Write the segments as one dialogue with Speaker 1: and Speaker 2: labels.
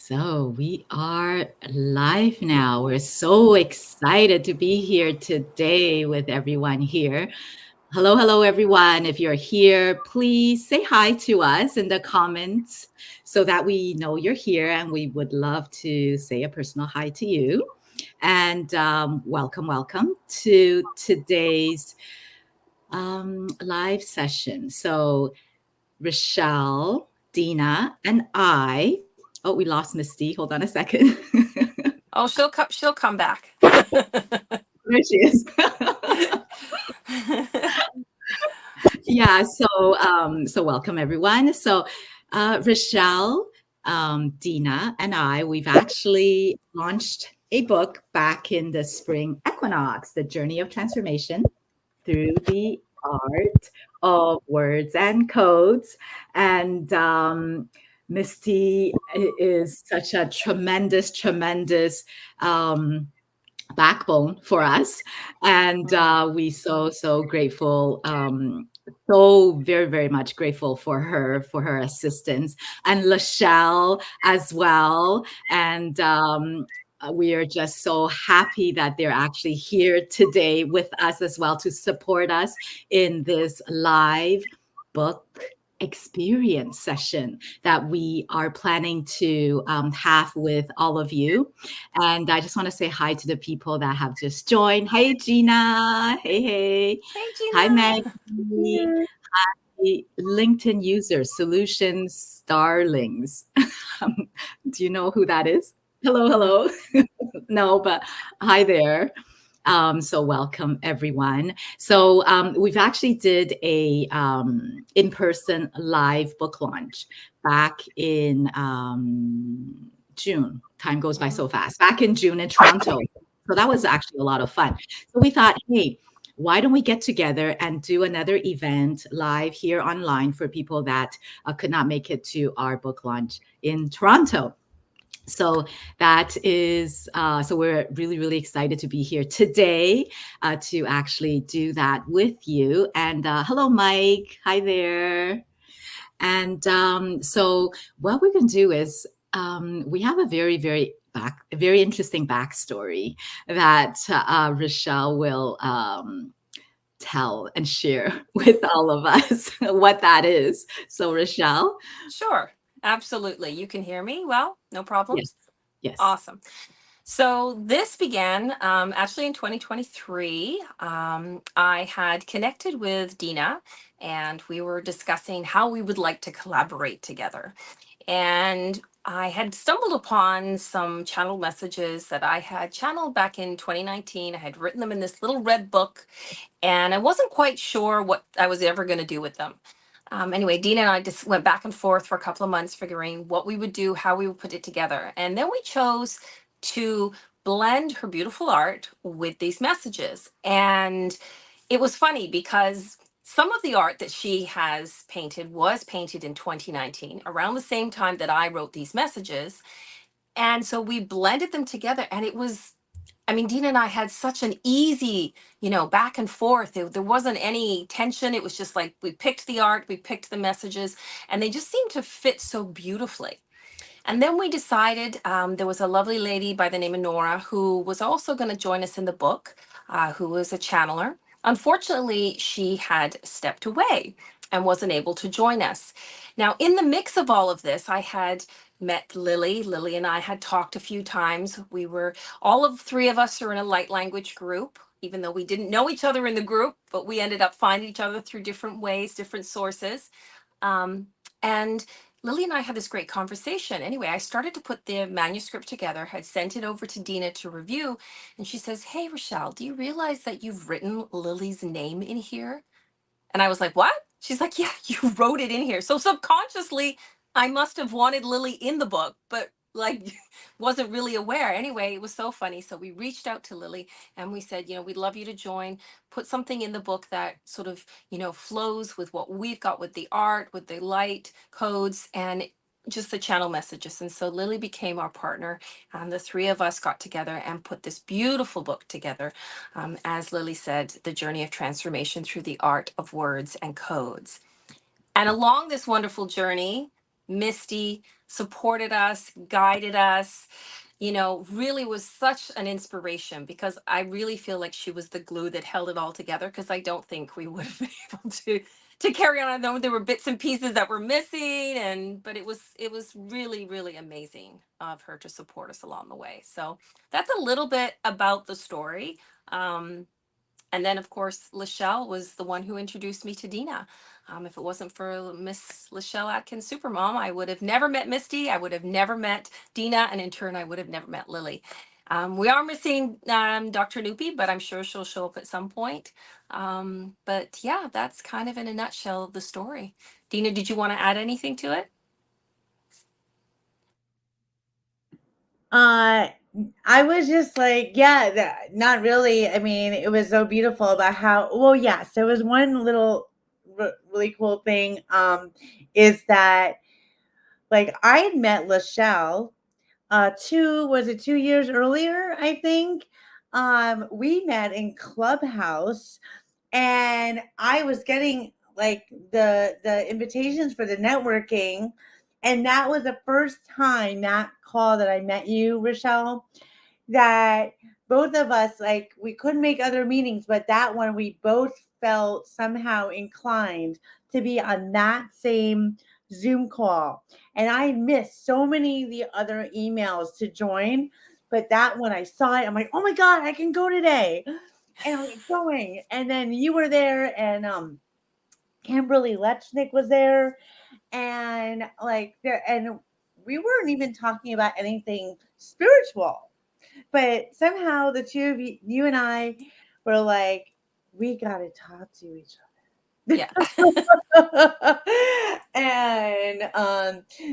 Speaker 1: So we are live now. We're so excited to be here today with everyone here. Hello, hello, everyone. If you're here, please say hi to us in the comments so that we know you're here, and we would love to say a personal hi to you. And welcome, welcome to today's live session. So, Raschell, Dina, and I. Oh, we lost Misty. Hold on a second.
Speaker 2: Oh, she'll come back.
Speaker 1: There she is. Yeah. So welcome everyone. So, Raschell, Dina, and I, we've actually launched a book back in the spring equinox, The Journey of Transformation Through the Art of Words and Codes. And Misty is such a tremendous backbone for us, and we so grateful. So very much grateful for her assistance, and Lachelle as well. And we are just so happy that they're actually here today with us as well to support us in this live book experience session that we are planning to have with all of you. And I just want to say hi to the people that have just joined. Hey, Gina. Hey.
Speaker 2: Hey, Gina.
Speaker 1: Hi, Maggie. Hi, LinkedIn users, Solution Starlings. Do you know who that is? Hello. No, but hi there. So welcome everyone. So we've actually did a in-person live book launch back in June. Time goes by so fast. Back in June in Toronto. So that was actually a lot of fun. So we thought, hey, why don't we get together and do another event live here online for people that could not make it to our book launch in Toronto? So that is, so we're really excited to be here today to actually do that with you. And hello, Mike. Hi there. And so what we're going to do is we have a very interesting backstory that Raschell will tell and share with all of us what that is. So, Raschell.
Speaker 2: Sure, absolutely. You can hear me well, no problems.
Speaker 1: Yes.
Speaker 2: Awesome. So this began actually in 2023. I had connected with Dina, and we were discussing how we would like to collaborate together. And I had stumbled upon some channel messages that I had channeled back in 2019. I had written them in this little red book, and I wasn't quite sure what I was ever going to do with them. Anyway, Dina and I just went back and forth for a couple of months figuring what we would do, how we would put it together. And then we chose to blend her beautiful art with these messages. And it was funny because some of the art that she has painted was painted in 2019, around the same time that I wrote these messages. And so we blended them together, and it was, I mean, Dina and I had such an easy, back and forth. There wasn't any tension. It was just like we picked the art, we picked the messages, and they just seemed to fit so beautifully. And then we decided there was a lovely lady by the name of Nora who was also going to join us in the book, who was a channeler. Unfortunately, she had stepped away and wasn't able to join us. Now, in the mix of all of this, I had met Lily. Lily and I had talked a few times. All of three of us are in a light language group, even though we didn't know each other in the group, but we ended up finding each other through different ways, different sources. And Lily and I had this great conversation. Anyway, I started to put the manuscript together, had sent it over to Dina to review, and she says, "Hey, Raschell, do you realize that you've written Lily's name in here?" And I was like, "What?" She's like, "Yeah, you wrote it in here." So subconsciously, I must have wanted Lily in the book, but like wasn't really aware. Anyway, it was so funny. So we reached out to Lily and we said, we'd love you to join, put something in the book that sort of, flows with what we've got with the art, with the light codes, and just the channel messages. And so Lily became our partner, and the three of us got together and put this beautiful book together. As Lily said, The Journey of Transformation Through the Art of Words and Codes. And along this wonderful journey, Misty supported us, guided us, really was such an inspiration, because I really feel like she was the glue that held it all together, because I don't think we would have been able to carry on. I know there were bits and pieces that were missing, but it was really, really amazing of her to support us along the way. So that's a little bit about the story. Um, and then, of course, Lachelle was the one who introduced me to Dina. If it wasn't for Miss Lachelle Atkins Supermom, I would have never met Misty. I would have never met Dina, and in turn, I would have never met Lily. We are missing Dr. Noopy, but I'm sure she'll show up at some point. But yeah, that's kind of in a nutshell the story. Dina, did you want to add anything to it?
Speaker 3: Uh, I was just like, yeah, not really. I mean, it was so beautiful about how, well, yes, there was one little really cool thing, is that like I had met Lachelle, was it 2 years earlier, I think. We met in Clubhouse, and I was getting like the invitations for the networking, and that was the first time, that call, that I met you, Rochelle, that both of us, like, we couldn't make other meetings, but that one we both felt somehow inclined to be on that same Zoom call. And I missed so many of the other emails to join, but that when I saw it, I'm like, oh my God, I can go today. And I was going. And then you were there, and Kimberly Lechnick was there, and like there, and we weren't even talking about anything spiritual, but somehow the two of you and I were like, we got to talk to each
Speaker 2: Yeah.
Speaker 3: other. And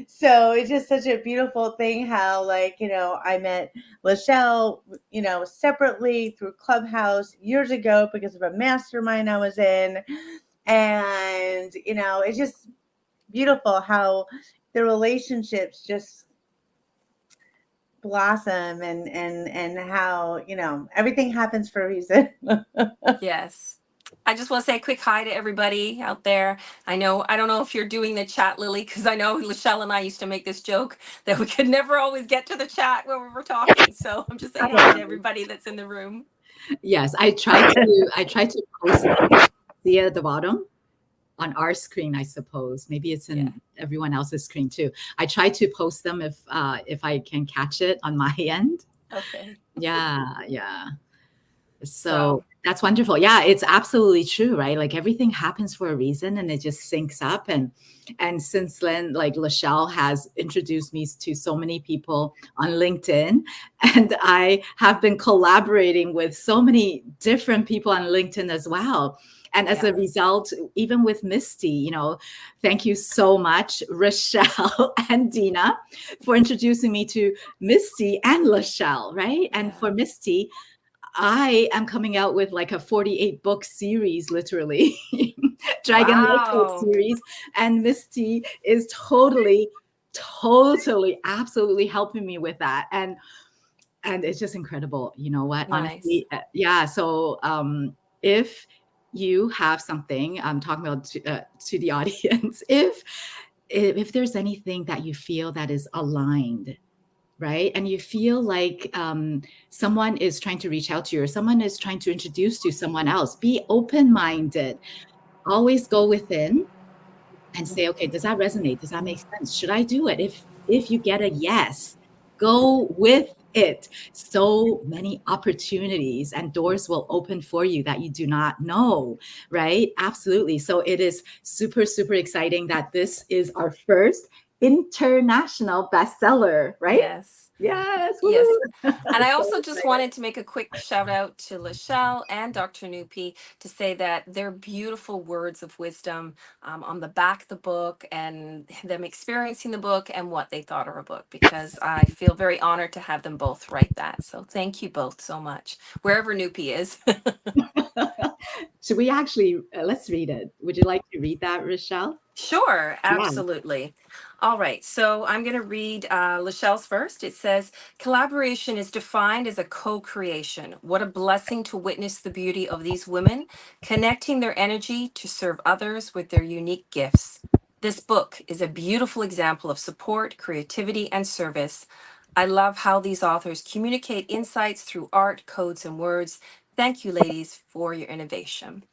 Speaker 3: so it's just such a beautiful thing how, like, I met Lachelle, separately through Clubhouse years ago because of a mastermind I was in. And, it's just beautiful how the relationships just blossom, and how everything happens for a reason.
Speaker 2: Yes. I just want to say a quick hi to everybody out there. I don't know if you're doing the chat, Lily, because I know Lachelle and I used to make this joke that we could never always get to the chat when we were talking. So I'm just saying hi to everybody that's in the room.
Speaker 1: Yes, I try to post them. See at the bottom on our screen, I suppose. Maybe it's
Speaker 2: Yeah.
Speaker 1: in everyone else's screen too. I try to post them if I can catch it on my end.
Speaker 2: Okay.
Speaker 1: Yeah, yeah. So
Speaker 2: So
Speaker 1: that's wonderful. Yeah, it's absolutely true, right? Like everything happens for a reason, and it just syncs up. And since then, like Lachelle has introduced me to so many people on LinkedIn, and I have been collaborating with so many different people on LinkedIn as well. And as
Speaker 2: yeah.
Speaker 1: a result, even with Misty, thank you so much, Raschell and Dina, for introducing me to Misty and Lachelle, right? And
Speaker 2: Yeah.
Speaker 1: for Misty, I am coming out with like a 48 book series, literally, Dragon Lightfoot
Speaker 2: Wow.
Speaker 1: series. And Misty is totally, totally, absolutely helping me with that. And it's just incredible. You know what?
Speaker 2: Nice.
Speaker 1: Honestly, yeah. So if you have something, I'm talking about to the audience, if there's anything that you feel that is aligned, right? And you feel like someone is trying to reach out to you, or someone is trying to introduce you to someone else, be open-minded. Always go within and say, okay, does that resonate? Does that make sense? Should I do it? If you get a yes, go with it. So many opportunities and doors will open for you that you do not know, right? Absolutely. So it is super, super exciting that this is our first international bestseller, right?
Speaker 2: Yes.
Speaker 1: Yes.
Speaker 2: Yes.
Speaker 1: Woo.
Speaker 2: And I
Speaker 1: So
Speaker 2: also just
Speaker 1: excited.
Speaker 2: wanted to make a quick shout out to Lachelle and Dr. Nupi to say that their beautiful words of wisdom on the back of the book, and them experiencing the book and what they thought of a book, because I feel very honored to have them both write that. So thank you both so much, wherever Nupi is.
Speaker 1: Should we actually, let's read it. Would you like to read that, Rochelle?
Speaker 2: Sure,
Speaker 1: Yeah.
Speaker 2: absolutely. All right, so I'm going to read Lachelle's first. It says, collaboration is defined as a co creation. What a blessing to witness the beauty of these women, connecting their energy to serve others with their unique gifts. This book is a beautiful example of support, creativity, and service. I love how these authors communicate insights through art, codes, and words. Thank you, ladies, for your innovation.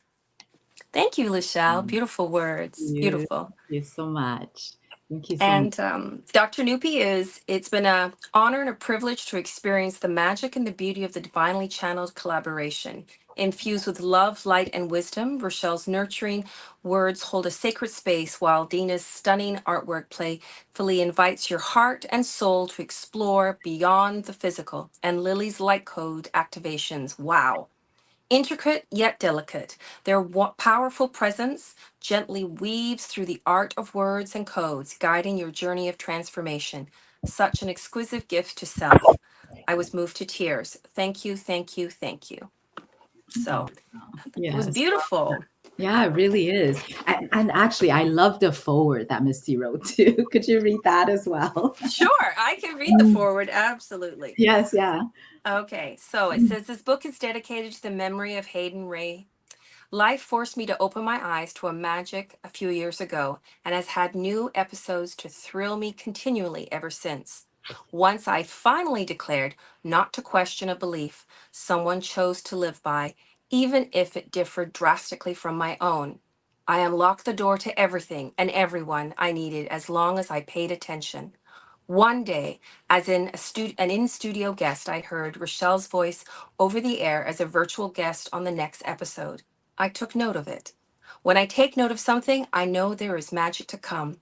Speaker 2: Thank you, Lachelle. Beautiful words.
Speaker 1: You.
Speaker 2: Beautiful.
Speaker 1: Thank you so much. Thank you so much.
Speaker 2: And Dr. Nupi, it's been an honor and a privilege to experience the magic and the beauty of the divinely channeled collaboration. Infused with love, light, and wisdom, Rochelle's nurturing words hold a sacred space, while Dina's stunning artwork playfully invites your heart and soul to explore beyond the physical. And Lily's light code activations, wow. Intricate yet delicate, their powerful presence gently weaves through the art of words and codes, guiding your journey of transformation. Such an exquisite gift to self. I was moved to tears. Thank you, thank you, thank you. So it was
Speaker 1: Yes.
Speaker 2: beautiful.
Speaker 1: Yeah, it really is. And actually, I love the forward that Misty wrote too. Could you read that as well?
Speaker 2: Sure, I can read the forward. Absolutely.
Speaker 1: Yes, yeah.
Speaker 2: Okay, so it says this book is dedicated to the memory of Hayden Ray. Life forced me to open my eyes to a magic a few years ago and has had new episodes to thrill me continually ever since. Once I finally declared not to question a belief someone chose to live by, even if it differed drastically from my own. I unlocked the door to everything and everyone I needed as long as I paid attention. One day, as an in-studio guest, I heard Rochelle's voice over the air as a virtual guest on the next episode. I took note of it. When I take note of something, I know there is magic to come.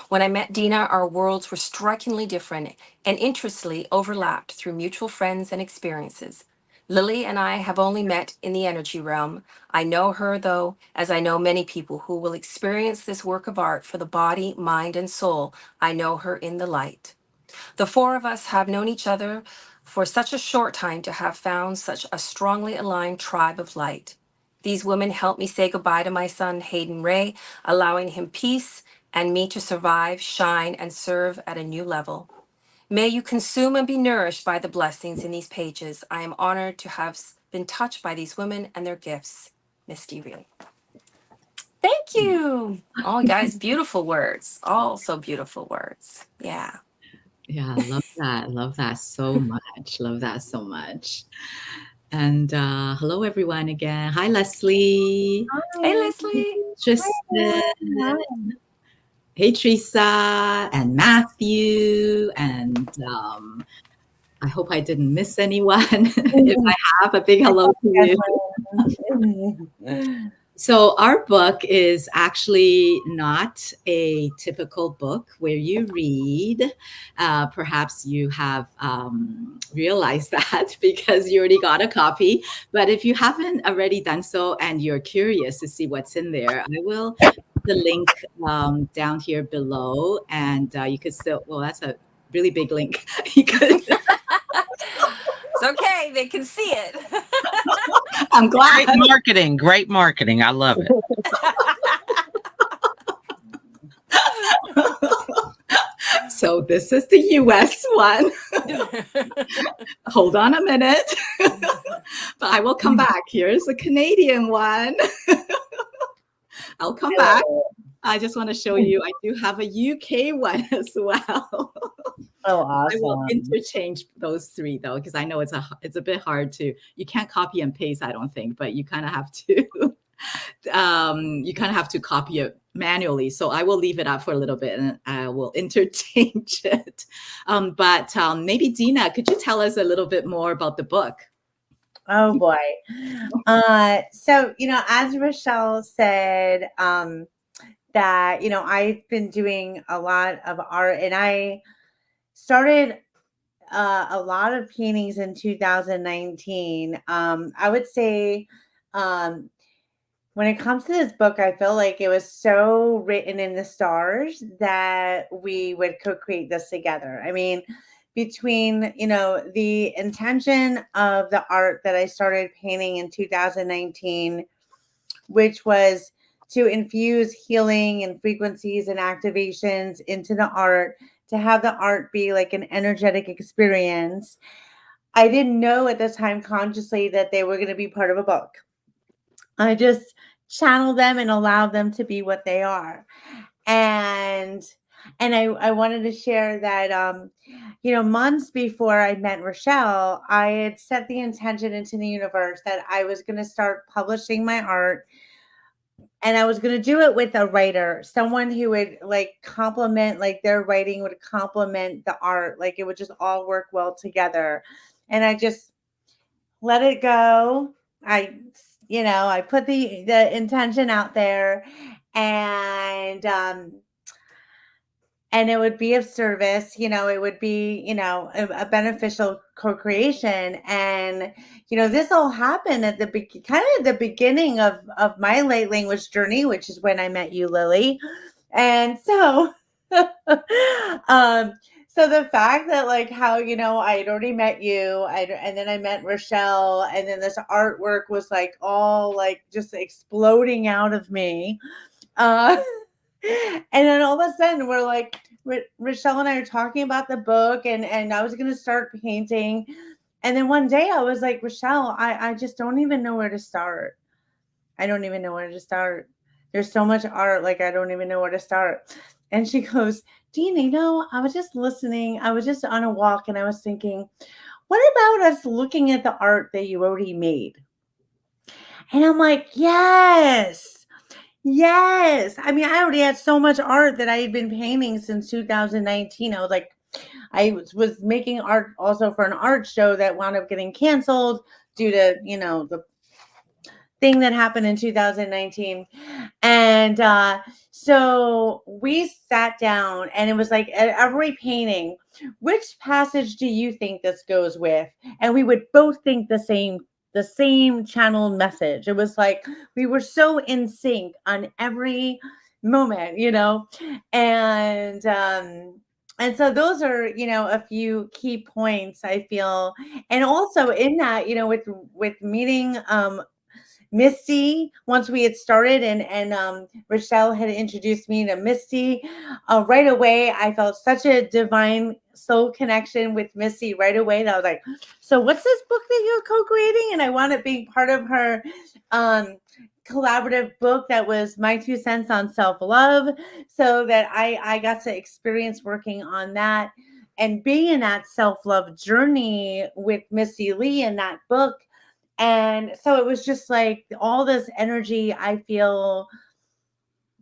Speaker 2: When I met Dina, our worlds were strikingly different and interestingly overlapped through mutual friends and experiences. Lily and I have only met in the energy realm. I know her, though, as I know many people who will experience this work of art for the body, mind, and soul. I know her in the light. The four of us have known each other for such a short time to have found such a strongly aligned tribe of light. These women helped me say goodbye to my son, Hayden Ray, allowing him peace and me to survive, shine, and serve at a new level. May you consume and be nourished by the blessings in these pages. I am honored to have been touched by these women and their gifts. Misty Real. Thank you. Oh, guys, beautiful words. All so beautiful words. Yeah.
Speaker 1: Yeah, I love that. Love that so much. Love that so much. And hello, everyone again. Hi, Leslie.
Speaker 2: Hey,
Speaker 3: Hi.
Speaker 2: Leslie.
Speaker 1: Tristan.
Speaker 3: Hi.
Speaker 1: Hey, Teresa and Matthew. And I hope I didn't miss anyone. If I have, a big hello to you. So, our book is actually not a typical book where you read. Perhaps you have realized that because you already got a copy. But if you haven't already done so and you're curious to see what's in there, I will put the link down here below. And you could still, well, that's a really big link. You could.
Speaker 2: It's okay. They can see it.
Speaker 1: I'm glad.
Speaker 4: Great marketing. Great marketing. I love it.
Speaker 1: So this is the US one. Hold on a minute. But I will come back. Here's the Canadian one. I'll come back. I just want to show you, I do have a UK one as well.
Speaker 3: Oh,
Speaker 1: I will
Speaker 3: awesome.
Speaker 1: interchange those three though, because I know it's a bit hard to, you can't copy and paste, I don't think, but you kind of have to, copy it manually. So I will leave it up for a little bit and I will interchange it. But maybe Dina, could you tell us a little bit more about the book?
Speaker 3: Oh boy. So, as Rochelle said, that, I've been doing a lot of art and I started a lot of paintings in 2019. I would say, when it comes to this book, I feel like it was so written in the stars that we would co-create this together. I mean, between, the intention of the art that I started painting in 2019, which was to infuse healing and frequencies and activations into the art, to have the art be like an energetic experience. I didn't know at the time consciously that they were going to be part of a book. I just channeled them and allowed them to be what they are. And I wanted to share that months before I met Raschell, I had set the intention into the universe that I was going to start publishing my art, and I was going to do it with a writer, someone who would like complement, like their writing would complement the art, like it would just all work well together. And I just let it go. I put the intention out there, and it would be of service. It would be a beneficial co-creation. And this all happened at the kind of the beginning of my late language journey, which is when I met you, Lily. And so so the fact that like how I had already met you, and then I met Raschell, and then this artwork was like all like just exploding out of me. uh and then all of a sudden we're like, Raschell and I are talking about the book, and I was going to start painting. And then one day I was like, Raschell, I just don't even know where to start. I don't even know where to start. There's so much art, like I don't even know where to start. And she goes, Dina, I was just listening. I was just on a walk, and I was thinking, what about us looking at the art that you already made? And I'm like, yes. Yes. I mean, I already had so much art that I had been painting since 2019. I was like, I was making art also for an art show that wound up getting canceled due to, the thing that happened in 2019. And so we sat down, and it was like at every painting, which passage do you think this goes with? And we would both think the same channeled message. It was like we were so in sync on every moment, and so those are, a few key points I feel. And also in that, with meeting Misty, once we had started, and Raschell had introduced me to Misty, right away I felt such a divine soul connection with Misty right away that I was like, so what's this book that you're co-creating? And I wound up being part of her collaborative book that was my 2 cents on self-love, so that I got to experience working on that and being in that self-love journey with Misty Lee in that book. And so it was just like all this energy I feel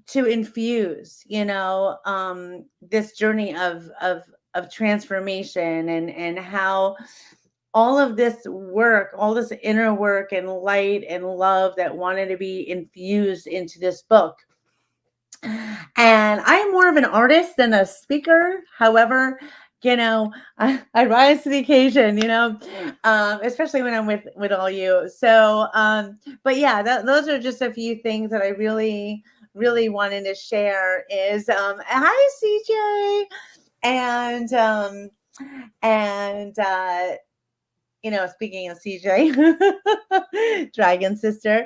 Speaker 3: to infuse, this journey of transformation, and how all of this work, all this inner work and light and love that wanted to be infused into this book. And I am more of an artist than a speaker. However, I rise to the occasion, especially when I'm with all you. So, but yeah, those are just a few things that I really, really wanted to share. Is hi CJ, and speaking of CJ, Dragon Sister.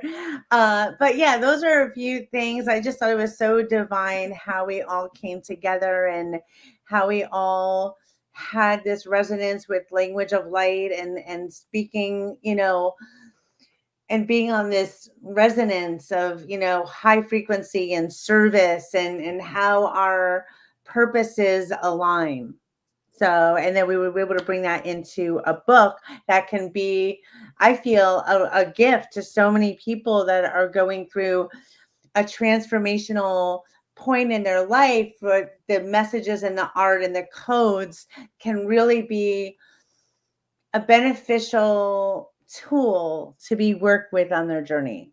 Speaker 3: But yeah, those are a few things. I just thought it was so divine how we all came together, and how we all had this resonance with language of light, and speaking, and being on this resonance of, high frequency and service, and how our purposes align. So, and then we would be able to bring that into a book that can be, I feel, a gift to so many people that are going through a transformational point in their life, where the messages and the art and the codes can really be a beneficial tool to be worked with on their journey.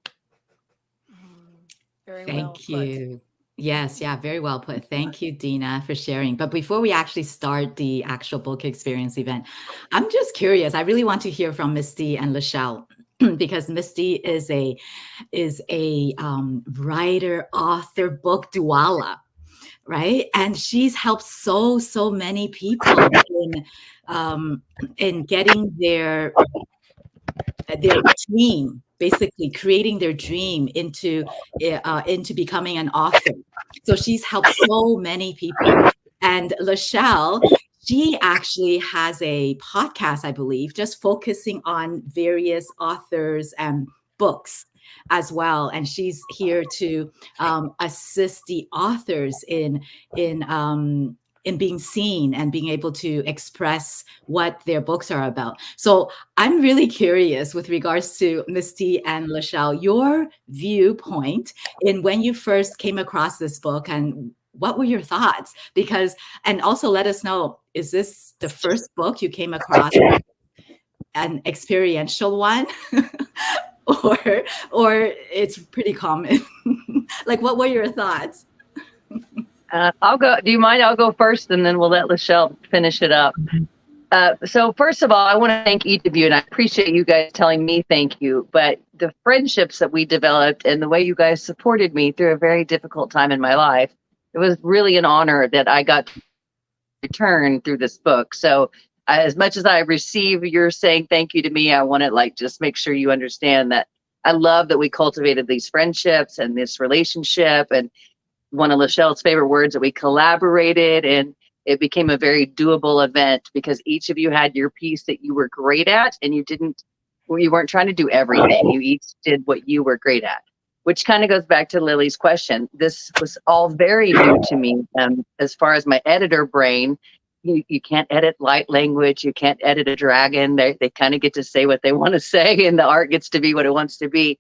Speaker 2: Very well
Speaker 1: Thank
Speaker 2: put.
Speaker 1: you. Yes, yeah, very well put. Thank you, Dina, for sharing. But before we actually start the actual book experience event, I'm just curious. I really want to hear from Misty and Lachelle because Misty is a writer, author, book douala, right? And she's helped so many people in getting their dream, basically creating their dream into becoming an author. So she's helped so many people. And Lachelle, she actually has a podcast, I believe, just focusing on various authors and books. as well, and she's here to assist the authors in being seen and being able to express what their books are about. So I'm really curious with regards to Misty and Lachelle, your viewpoint in when you first came across this book, and what were your thoughts? Because, and also let us know, is this the first book you came across, an experiential one, or or it's pretty common? Like, what were your thoughts?
Speaker 5: I'll go. Do you mind? I'll go first, and then we'll let Lachelle finish it up. So first of all, I want to thank each of you, and I appreciate you guys telling me thank you. But the friendships that we developed and the way you guys supported me through a very difficult time in my life, it was really an honor that I got to return through this book. So as much as I receive your saying thank you to me, I want to just make sure you understand that I love that we cultivated these friendships and this relationship, and one of Lachelle's favorite words, that we collaborated, and it became a very doable event because each of you had your piece that you were great at, and you weren't trying to do everything. You each did what you were great at, which kind of goes back to Lily's question. This was all very new to me. As far as my editor brain, you can't edit light language. You can't edit a dragon. They kind of get to say what they want to say, and the art gets to be what it wants to be.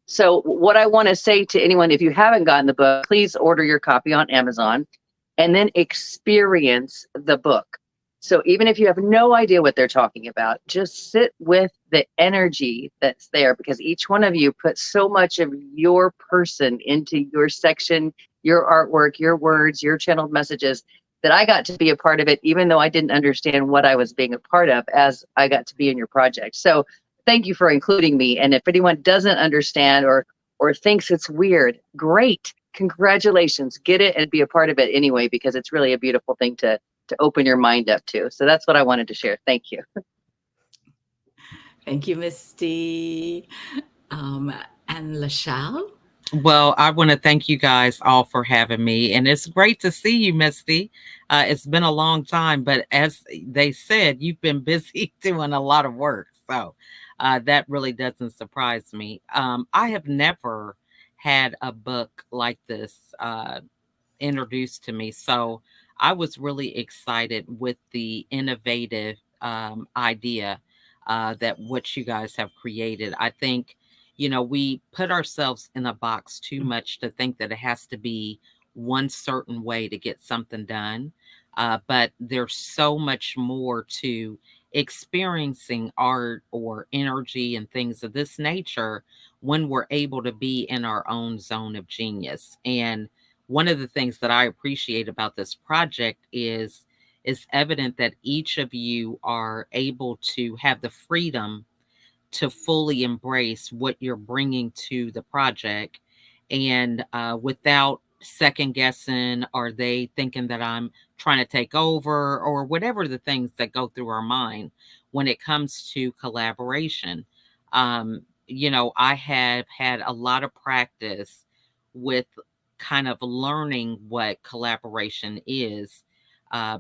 Speaker 5: So what I want to say to anyone, if you haven't gotten the book, please order your copy on Amazon and then experience the book. So even if you have no idea what they're talking about, just sit with the energy that's there, because each one of you put so much of your person into your section, your artwork, your words, your channeled messages, that I got to be a part of it, even though I didn't understand what I was being a part of, as I got to be in your project. So thank you for including me. And if anyone doesn't understand or thinks it's weird, great. Congratulations. Get it and be a part of it anyway, because it's really a beautiful thing to open your mind up to. So that's what I wanted to share. Thank you.
Speaker 1: Thank you, Misty. And Lachelle?
Speaker 4: Well, I want to thank you guys all for having me. And it's great to see you, Misty. It's been a long time, but as they said, you've been busy doing a lot of work. So that really doesn't surprise me. I have never had a book like this introduced to me. So I was really excited with the innovative idea that what you guys have created. I think, we put ourselves in a box too much to think that it has to be one certain way to get something done. But there's so much more to experiencing art or energy and things of this nature when we're able to be in our own zone of genius. And one of the things that I appreciate about this project is evident that each of you are able to have the freedom to fully embrace what you're bringing to the project, and without second guessing, are they thinking that I'm trying to take over, or whatever the things that go through our mind when it comes to collaboration. I have had a lot of practice with kind of learning what collaboration is,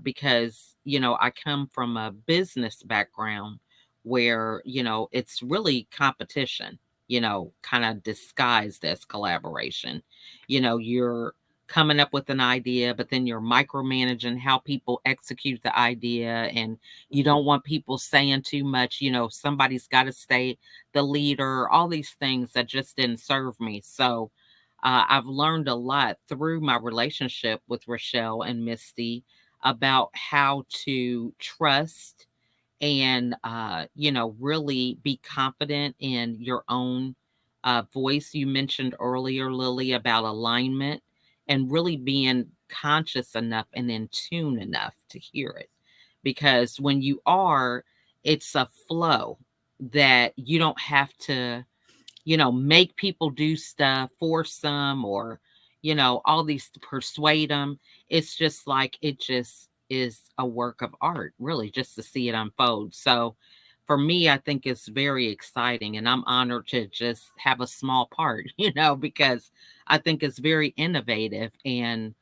Speaker 4: because I come from a business background where it's really competition, kind of disguised as collaboration. You're coming up with an idea, but then you're micromanaging how people execute the idea, and you don't want people saying too much. Somebody's got to stay the leader, all these things that just didn't serve me. So I've learned a lot through my relationship with Raschell and Misty about how to trust and really be confident in your own voice. You mentioned earlier, Lily, about alignment, and really being conscious enough and in tune enough to hear it, because when you are, it's a flow that you don't have to make people do stuff, force them, or, all these to persuade them. It's just like, it just is a work of art, really, just to see it unfold. So for me, I think it's very exciting, and I'm honored to just have a small part, because I think it's very innovative, and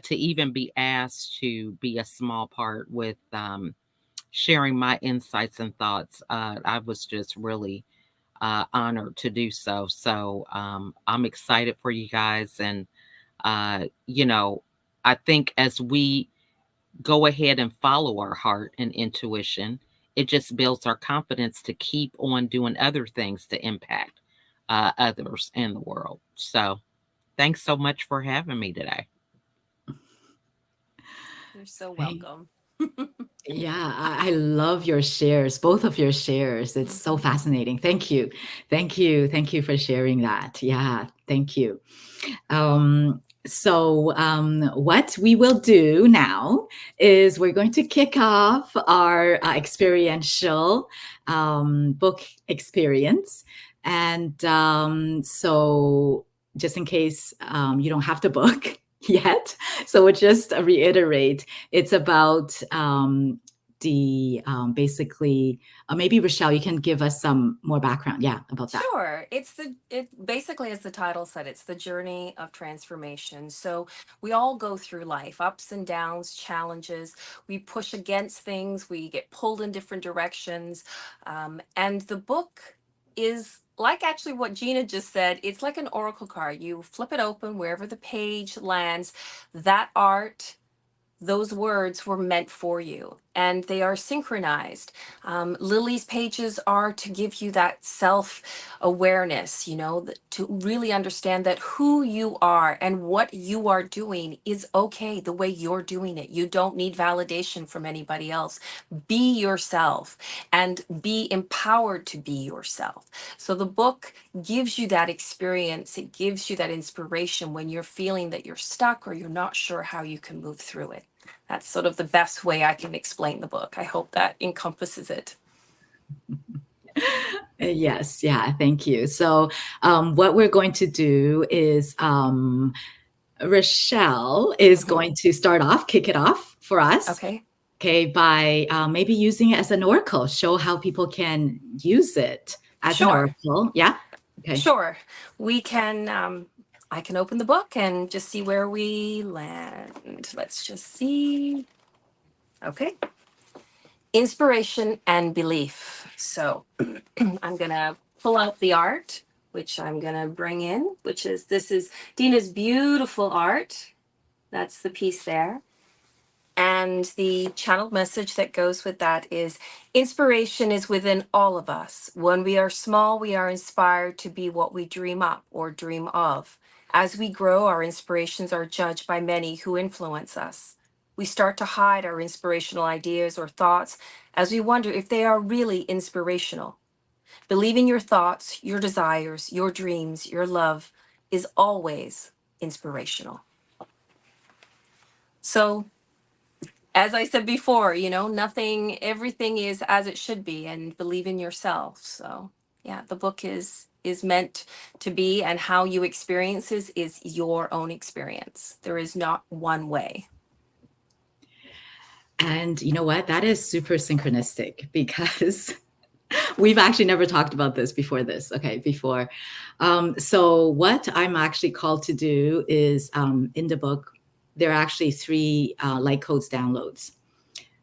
Speaker 4: to even be asked to be a small part with sharing my insights and thoughts, I was just really honor to do so. So I'm excited for you guys. And, I think as we go ahead and follow our heart and intuition, it just builds our confidence to keep on doing other things to impact others in the world. So thanks so much for having me today.
Speaker 2: You're so
Speaker 1: Thank-
Speaker 2: welcome.
Speaker 1: Yeah, I love your shares, both of your shares. It's so
Speaker 2: Mhm.
Speaker 1: fascinating. Thank you. Thank you. Thank you for sharing that. Yeah, thank you. So what we will do now is we're going to kick off our experiential book experience. And so just in case you don't have the book yet, so we'll just reiterate, it's about the basically maybe Raschell, you can give us some more background, about that.
Speaker 2: Sure. It basically, as the title said, it's the journey of transformation. So we all go through life, ups and downs, challenges. We push against things, we get pulled in different directions. And the book is like actually what Gina just said. It's like an oracle card. You flip it open wherever the page lands. That art, those words were meant for you, and they are synchronized. Lily's pages are to give you that self awareness, to really understand that who you are and what you are doing is okay the way you're doing it. You don't need validation from anybody else. Be yourself and be empowered to be yourself. So the book gives you that experience, it gives you that inspiration when you're feeling that you're stuck or you're not sure how you can move through it. That's sort of the best way I can explain the book. I hope that encompasses it.
Speaker 1: Yes, yeah, thank you. So, what we're going to do is Raschell is going to kick it off for us.
Speaker 2: Okay.
Speaker 1: Okay, by maybe using it as an oracle, show how people can use it as an
Speaker 2: Sure.
Speaker 1: oracle. Yeah. Okay.
Speaker 2: Sure. We can, I can open the book and just see where we land. Let's just see. Okay. Inspiration and belief. So I'm going to pull out the art, which I'm going to bring in, this is Dina's beautiful art. That's the piece there. And the channeled message that goes with that is inspiration is within all of us. When we are small, we are inspired to be what we dream up or dream of. As we grow, our inspirations are judged by many who influence us. We start to hide our inspirational ideas or thoughts as we wonder if they are really inspirational. Believing your thoughts, your desires, your dreams, your love is always inspirational. So, as I said before, everything is as it should be, and believe in yourself. So yeah, the book is meant to be, and how you experience this is your own experience. There is not one way.
Speaker 1: And you know what? That is super synchronistic because we've actually never talked about this before this. Okay, before. So what I'm actually called to do is in the book, there are actually 3 light codes downloads.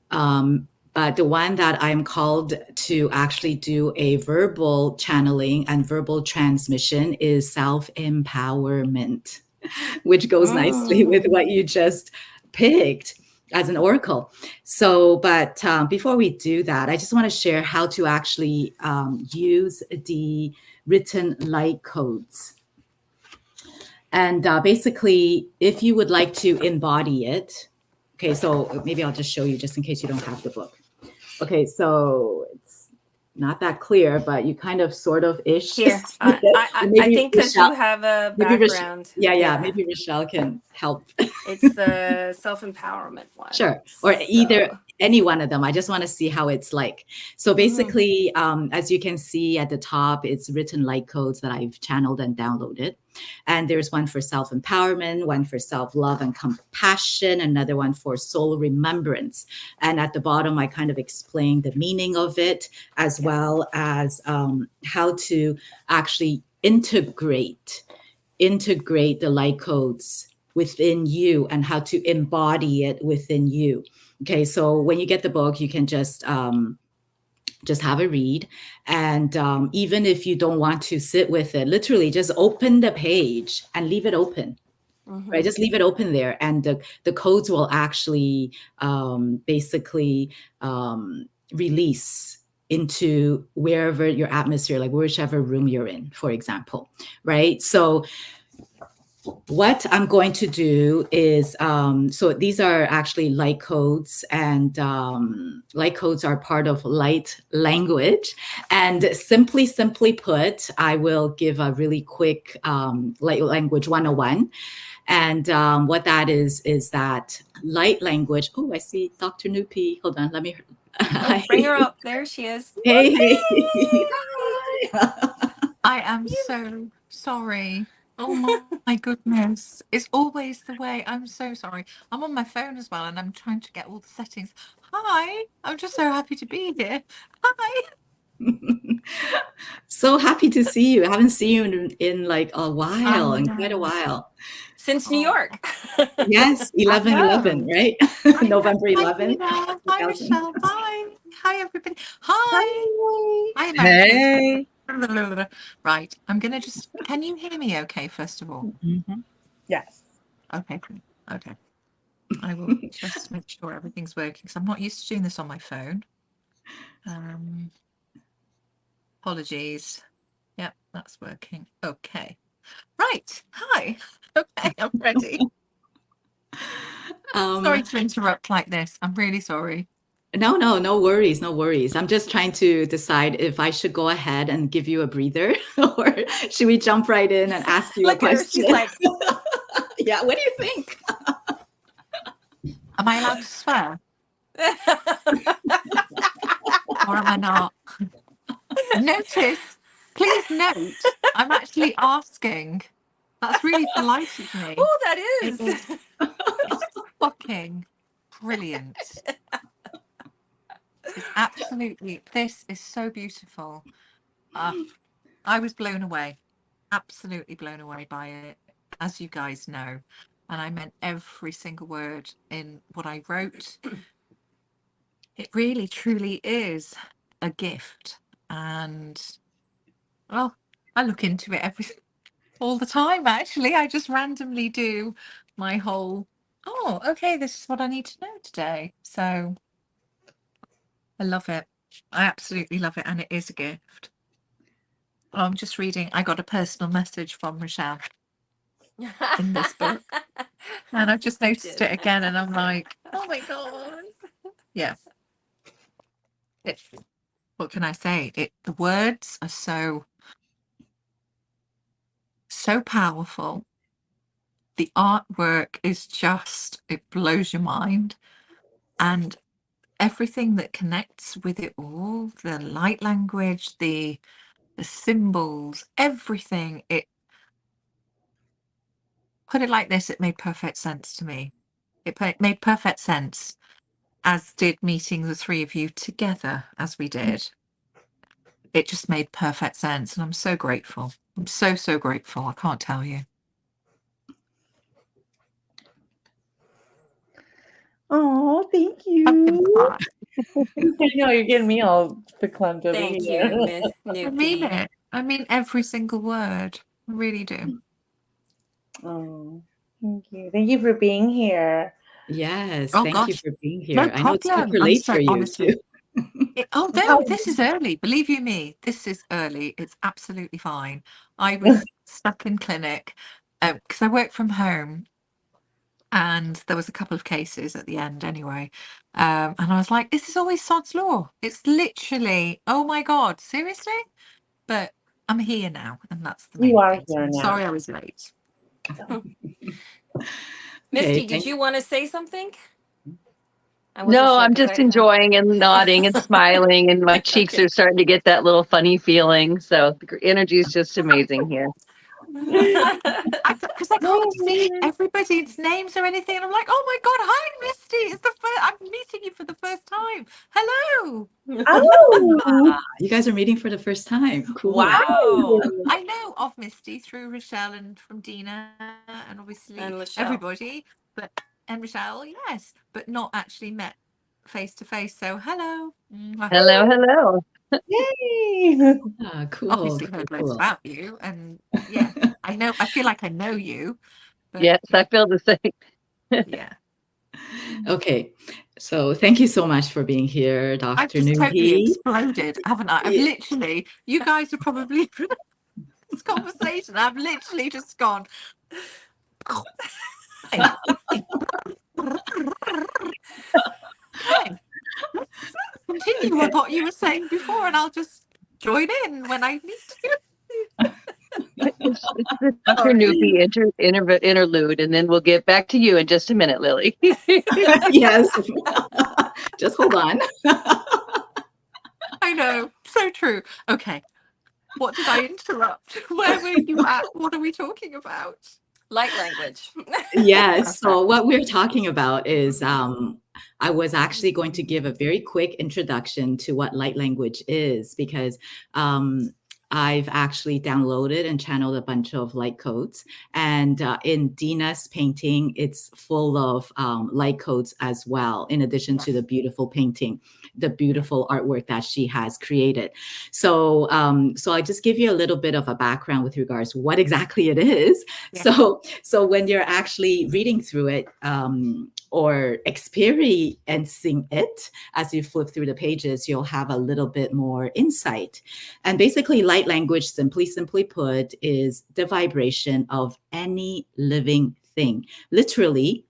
Speaker 1: But the one that I'm called to actually do a verbal channeling and verbal transmission is self-empowerment, which goes nicely with what you just picked as an oracle. So, but before we do that, I just want to share how to actually use the written light codes. And basically, if you would like to embody it, okay, so maybe I'll just show you just in case you don't have the book. Okay, so it's not that clear, but you kind of sort of ish.
Speaker 2: Here, I think because you have a background.
Speaker 1: Maybe Raschell can help.
Speaker 2: It's the self-empowerment one.
Speaker 1: Sure. Or either any one of them. I just want to see how it's like. So basically, as you can see at the top, it's written light codes that I've channeled and downloaded. And there's one for self-empowerment, one for self-love and compassion, another one for soul remembrance. And at the bottom, I kind of explain the meaning of it, as well as how to actually integrate the light codes within you and how to embody it within you. Okay, so when you get the book, you can just just have a read. And even if you don't want to sit with it, literally just open the page and leave it open. Right, just leave it open there, and the codes will actually basically release into wherever your atmosphere, like whichever room you're in, for example, right? So what I'm going to do is, so these are actually light codes, and light codes are part of light language. And simply put, I will give a really quick light language 101. And what that is that light language. Oh, I see Dr. Nupi. Hold on, let me.
Speaker 2: Oh, bring her up. There she is.
Speaker 1: Hey, hey.
Speaker 6: I am so sorry. Oh my goodness. It's always the way. I'm so sorry. I'm on my phone as well and I'm trying to get all the settings. Hi. I'm just so happy to be here. Hi.
Speaker 1: So happy to see you. I haven't seen you in like a while, in quite a while.
Speaker 2: Since New York.
Speaker 1: Yes, 11/11, right? November 11th.
Speaker 6: Hi, Raschell. Hi. Hi, everybody. Hi. Hi,
Speaker 4: Hey.
Speaker 6: Americans. Right. I'm going to just, can you hear me okay, first of all?
Speaker 4: Mhm.
Speaker 3: Yes.
Speaker 6: Okay. Okay. I will just make sure everything's working because I'm not used to doing this on my phone. Apologies. Yep, that's working. Okay. Right. Hi. Okay, I'm ready. Sorry to interrupt like this. I'm really sorry.
Speaker 1: No worries, no worries. I'm just trying to decide if I should go ahead and give you a breather or should we jump right in and ask you a
Speaker 2: Look at her.
Speaker 1: question?
Speaker 2: She's like,
Speaker 1: yeah, what do you think?
Speaker 6: Am I allowed to swear or am I not? Notice, please note, I'm actually asking. That's really polite of me.
Speaker 2: oh, that
Speaker 6: It
Speaker 2: is.
Speaker 6: It's fucking brilliant. It's absolutely, this is so beautiful. I was blown away, absolutely blown away by it, as you guys know. And I meant every single word in what I wrote. It really, truly is a gift. And, well, I look into it all the time, actually. I just randomly do my whole, oh, okay, this is what I need to know today. So I love it. I absolutely love it. And it is a gift. I'm just reading. I got a personal message from Raschell in this book. And I've just noticed it again. And I'm like, oh my God. Yeah. What can I say? The words are so powerful. The artwork is just, it blows your mind. And everything that connects with it all, the light language, the symbols, everything, it put it like this, it made perfect sense to me. It made perfect sense, as did meeting the three of you together as we did. It just made perfect sense. And I'm so grateful. I'm so, so grateful. I can't tell you.
Speaker 3: Oh, thank
Speaker 6: I'm gonna
Speaker 3: you.
Speaker 6: cry.
Speaker 3: I know you're getting me all verklempt over
Speaker 2: Thank
Speaker 3: here.
Speaker 2: you, Miss
Speaker 6: I mean
Speaker 2: Nupi.
Speaker 6: it. I mean every single word. I really do.
Speaker 3: Oh, thank you. Thank you for being here.
Speaker 1: Yes,
Speaker 6: Oh
Speaker 1: thank you
Speaker 6: gosh,
Speaker 1: for being
Speaker 6: no
Speaker 1: here. I know it's
Speaker 6: problem.
Speaker 1: super
Speaker 6: I'm
Speaker 1: late
Speaker 6: so
Speaker 1: for you
Speaker 6: honestly.
Speaker 1: too.
Speaker 6: Oh no, this is early. Believe you me, this is early. It's absolutely fine. I was stuck in clinic because I work from home, and there was a couple of cases at the end anyway. And I was like, this is always sod's law. It's literally, oh my God, seriously? But I'm here now, and that's the
Speaker 3: You
Speaker 6: main
Speaker 3: are
Speaker 6: thing. So
Speaker 3: here
Speaker 6: I'm
Speaker 3: now.
Speaker 6: sorry I was late.
Speaker 2: Misty,
Speaker 1: Okay,
Speaker 2: did you want to say something? I wasn't
Speaker 5: No,
Speaker 2: sure
Speaker 5: I'm
Speaker 2: 'cause
Speaker 5: just enjoying and nodding and smiling, and my cheeks
Speaker 2: Okay.
Speaker 5: are starting to get that little funny feeling. So the energy is just amazing here.
Speaker 6: Because I can't see everybody's names or anything, and I'm like, oh my God, hi Misty! It's the first. I'm meeting you for the first time. Hello.
Speaker 3: Oh,
Speaker 1: you guys are meeting for the first time. Cool.
Speaker 2: Wow.
Speaker 6: I know of Misty through Raschell and from Dina, and obviously
Speaker 2: And Raschell.
Speaker 6: everybody, and Raschell, yes, but not actually met face to face. So hello.
Speaker 5: Hello, hello.
Speaker 3: Yay!
Speaker 1: Cool.
Speaker 6: Obviously heard loads about you, and yeah, I feel like I know you. But,
Speaker 5: Yes, I feel the same.
Speaker 6: yeah.
Speaker 1: Okay, so thank you so much for being here, Dr.
Speaker 6: I've just totally
Speaker 1: Nuhi.
Speaker 6: exploded, haven't I? I've literally, you guys are probably this conversation. I've literally just gone. Okay, let's continue with what you were saying before, and I'll just join in when I need to.
Speaker 5: It's the Dr. Newbie interlude, and then we'll get back to you in just a minute, Lily.
Speaker 1: Yes, just hold on.
Speaker 6: I know, so true. Okay, what did I interrupt? Where were you at? What are we talking about?
Speaker 2: Light language.
Speaker 1: Yes. So what we're talking about is I was actually going to give a very quick introduction to what light language is, because I've actually downloaded and channeled a bunch of light codes. And in Dina's painting, it's full of light codes as well, in addition to the beautiful painting, the beautiful artwork that she has created. So so I just give you a little bit of a background with regards to what exactly it is.
Speaker 6: Yeah.
Speaker 1: So when you're actually reading through it, or experiencing it as you flip through the pages, you'll have a little bit more insight. And basically, light language, simply put, is the vibration of any living thing. Literally,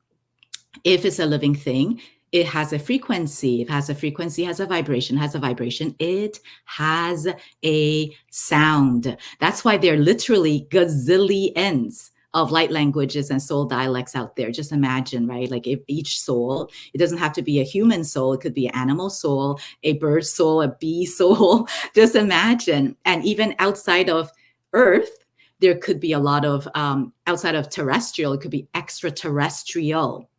Speaker 1: if it's a living thing, it has a frequency. It has a frequency, has a vibration, it has a sound. That's why there are literally gazillions of light languages and soul dialects out there. Just imagine, right? Like if each soul, it doesn't have to be a human soul. It could be an animal soul, a bird soul, a bee soul. Just imagine. And even outside of Earth, there could be a lot of, outside of terrestrial, it could be extraterrestrial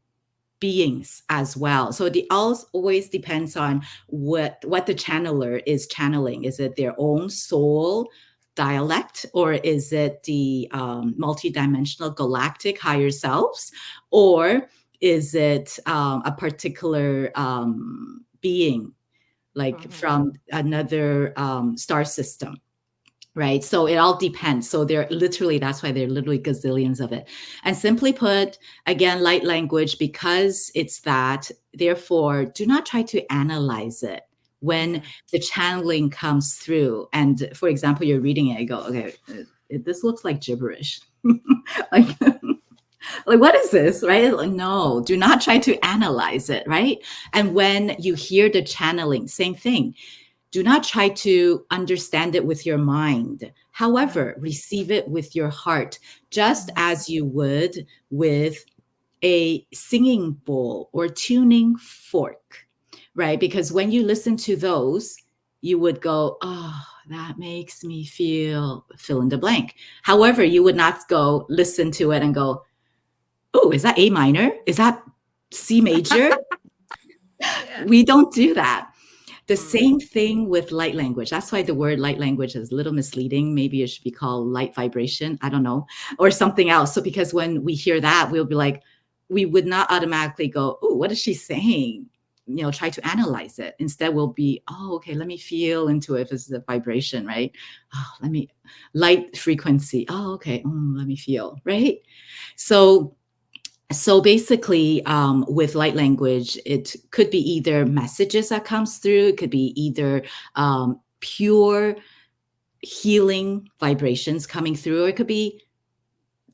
Speaker 1: beings as well. So it always depends on what the channeler is channeling. Is it their own soul dialect, or is it the multidimensional galactic higher selves, or is it a particular being, like from another star system? Right. So it all depends. So that's why there are literally gazillions of it. And simply put, again, light language, because it's that, therefore, do not try to analyze it when the channeling comes through. And for example, you're reading it, you go, okay, this looks like gibberish. like, like, what is this? Right? Like, no, do not try to analyze it. Right. And when you hear the channeling, same thing. Do not try to understand it with your mind. However, receive it with your heart, just as you would with a singing bowl or tuning fork, right? Because when you listen to those, you would go, oh, that makes me feel fill in the blank. However, you would not go listen to it and go, oh, is that A minor? Is that C major? We don't do that. The same thing with light language. That's why the word light language is a little misleading. Maybe it should be called light vibration. I don't know, or something else. So because when we hear that, we'll be like, we would not automatically go, oh, what is she saying? Try to analyze it. Instead, we'll be, oh, okay, let me feel into it if it's a vibration, right? Oh, light frequency. Oh, okay, let me feel, right? So basically, with light language, it could be either messages that comes through. It could be either pure healing vibrations coming through, or it could be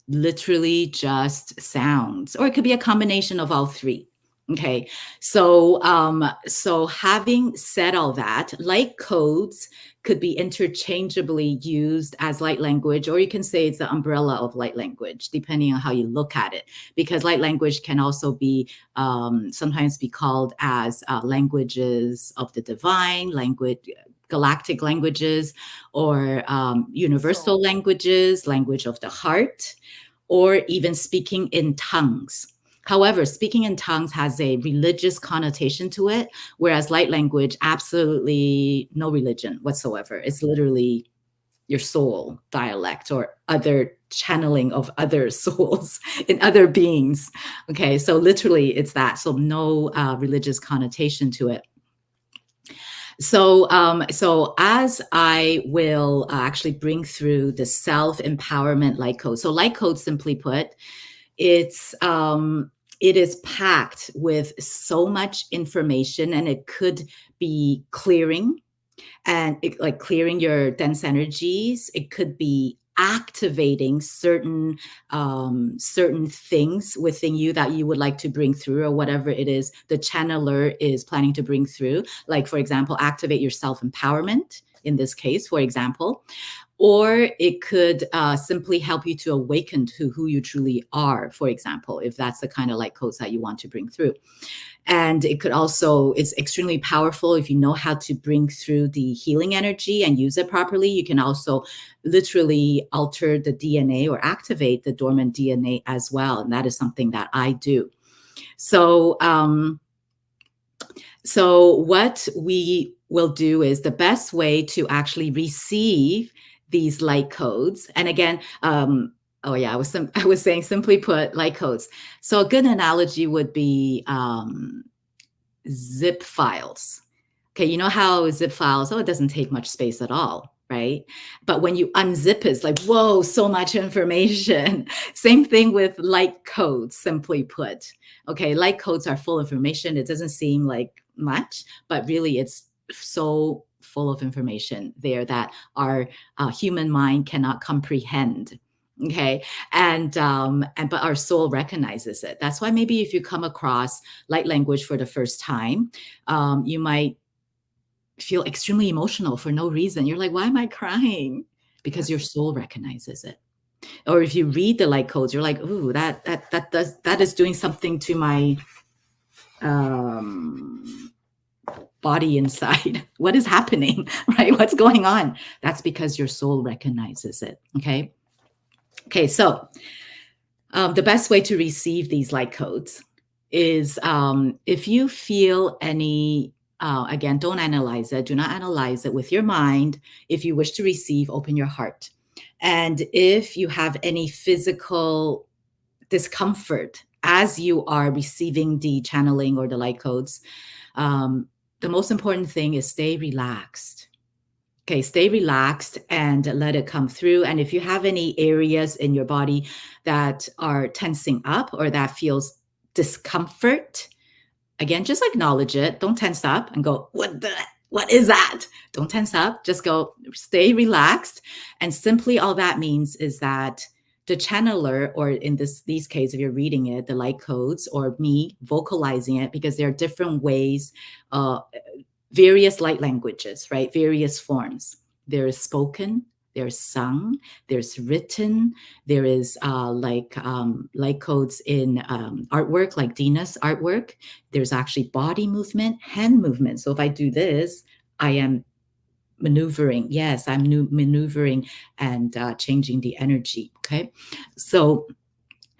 Speaker 1: literally just sounds, or it could be a combination of all three. Okay, so having said all that, light codes could be interchangeably used as light language, or you can say it's the umbrella of light language, depending on how you look at it. Because light language can also be sometimes be called as languages of the divine, galactic languages, or universal languages, language of the heart, or even speaking in tongues. However, speaking in tongues has a religious connotation to it, whereas light language, absolutely no religion whatsoever. It's literally your soul dialect or other channeling of other souls in other beings. Okay, so literally it's that. So no religious connotation to it. So, so as I will actually bring through the self-empowerment light code. So light code, simply put, it is packed with so much information, and it could be clearing, and like clearing your dense energies. It could be activating certain things within you that you would like to bring through, or whatever it is the channeler is planning to bring through. Like, for example, activate your self-empowerment in this case, for example. Or it could simply help you to awaken to who you truly are, for example, if that's the kind of light codes that you want to bring through. And it could also, it's extremely powerful if you know how to bring through the healing energy and use it properly. You can also literally alter the DNA or activate the dormant DNA as well. And that is something that I do. So, so what we will do is the best way to actually receive these light codes. And again, oh yeah, I was saying, simply put, light codes. So a good analogy would be zip files. Okay, you know how zip files, oh, it doesn't take much space at all, right? But when you unzip it, it's like, whoa, so much information. Same thing with light codes, simply put. Okay, light codes are full of information. It doesn't seem like much, but really it's so full of information there that our human mind cannot comprehend. Okay, and but our soul recognizes it. That's why maybe if you come across light language for the first time, you might feel extremely emotional for no reason. You're like, why am I crying? Because your soul recognizes it. Or if you read the light codes, you're like, ooh, that is doing something to my body inside. What is happening, right? What's going on? That's because your soul recognizes it. Okay. Okay. So the best way to receive these light codes is if you feel any, again, don't analyze it. Do not analyze it with your mind. If you wish to receive, open your heart. And if you have any physical discomfort as you are receiving the channeling or the light codes, the most important thing is stay relaxed. Okay, stay relaxed and let it come through. And if you have any areas in your body that are tensing up or that feels discomfort, again, just acknowledge it. Don't tense up and go, what is that? Don't tense up. Just go, stay relaxed. And simply all that means is that the channeler, or in these cases, if you're reading it, the light codes, or me vocalizing it, because there are different ways, various light languages, right? Various forms. There is spoken, there's sung, there's written, there is light codes in artwork, like Dina's artwork. There's actually body movement, hand movement. So if I do this, I am maneuvering. Yes, I'm maneuvering and changing the energy. Okay. So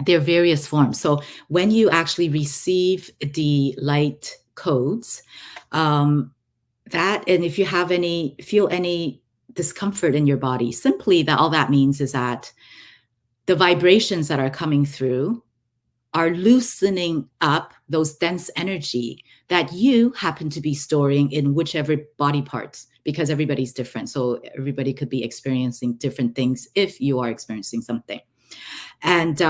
Speaker 1: there are various forms. So when you actually receive the light codes, that, and if you have feel any discomfort in your body, simply that all that means is that the vibrations that are coming through are loosening up those dense energy that you happen to be storing in whichever body parts, because everybody's different. So everybody could be experiencing different things if you are experiencing something. And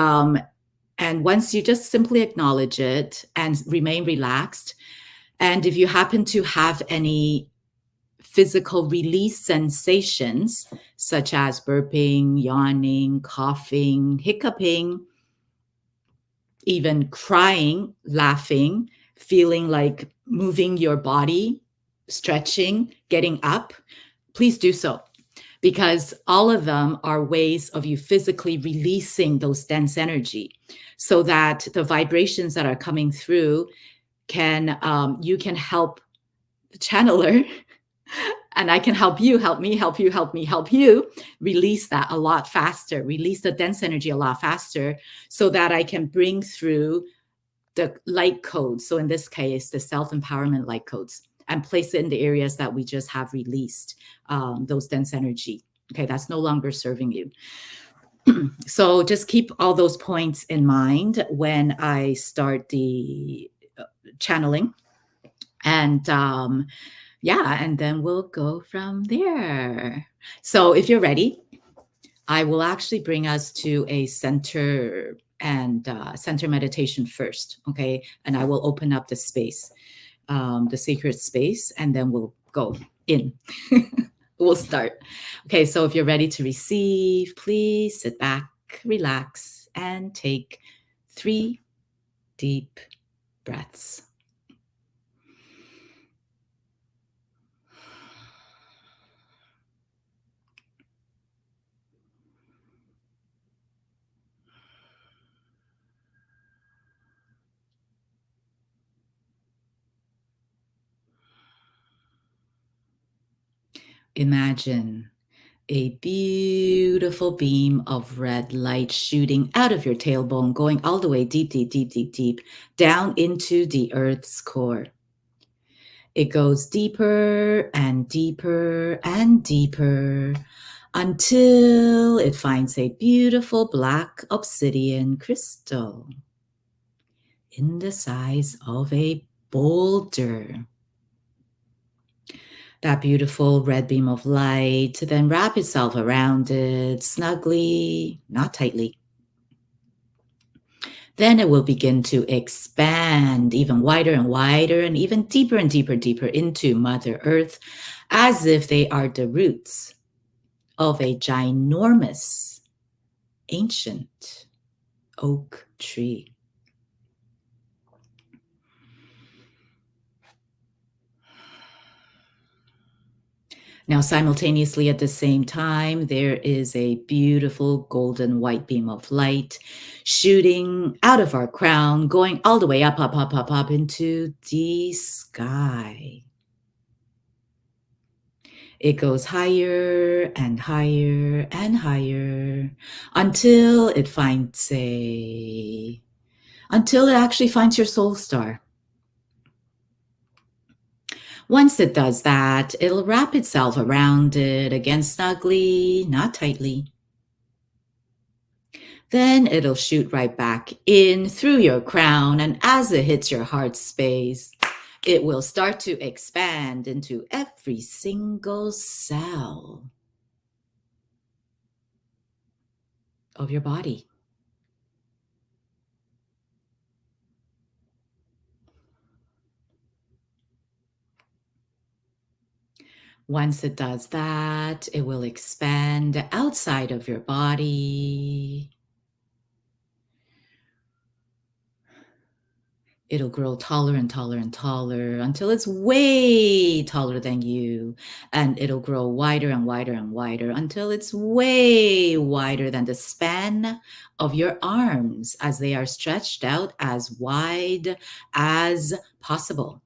Speaker 1: once you just simply acknowledge it and remain relaxed, and if you happen to have any physical release sensations, such as burping, yawning, coughing, hiccuping, even crying, laughing, feeling like moving your body, stretching, getting up, please do so. Because all of them are ways of you physically releasing those dense energy, so that the vibrations that are coming through you can help the channeler, and I can help you, help me, help you, help me, help you release that a lot faster, release the dense energy a lot faster, so that I can bring through the light codes. So in this case, the self-empowerment light codes, and place it in the areas that we just have released those dense energy. Okay, that's no longer serving you. So just keep all those points in mind when I start the channeling. And yeah, and then we'll go from there. So if you're ready, I will actually bring us to a center and center meditation first, okay? And I will open up the space, the sacred space, and then we'll go in. We'll start. Okay, so if you're ready to receive, please sit back, relax, and take 3 deep breaths. Imagine a beautiful beam of red light shooting out of your tailbone, going all the way deep, deep, deep, deep, deep, down into the earth's core. It goes deeper and deeper and deeper until it finds a beautiful black obsidian crystal in the size of a boulder. That beautiful red beam of light to then wrap itself around it snugly, not tightly. Then it will begin to expand even wider and wider and even deeper and deeper, deeper into Mother Earth, as if they are the roots of a ginormous, ancient oak tree. Now, simultaneously at the same time, there is a beautiful golden white beam of light shooting out of our crown, going all the way up, up, up, up, up into the sky. It goes higher and higher and higher until it actually finds your soul star. Once it does that, it'll wrap itself around it again snugly, not tightly. Then it'll shoot right back in through your crown, and as it hits your heart space, it will start to expand into every single cell of your body. Once it does that, it will expand outside of your body. It'll grow taller and taller and taller until it's way taller than you. And it'll grow wider and wider and wider until it's way wider than the span of your arms as they are stretched out as wide as possible.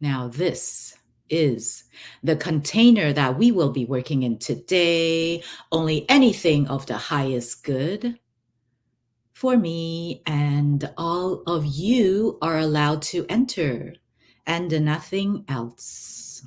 Speaker 1: Now, this is the container that we will be working in today. Only anything of the highest good for me and all of you are allowed to enter, and nothing else.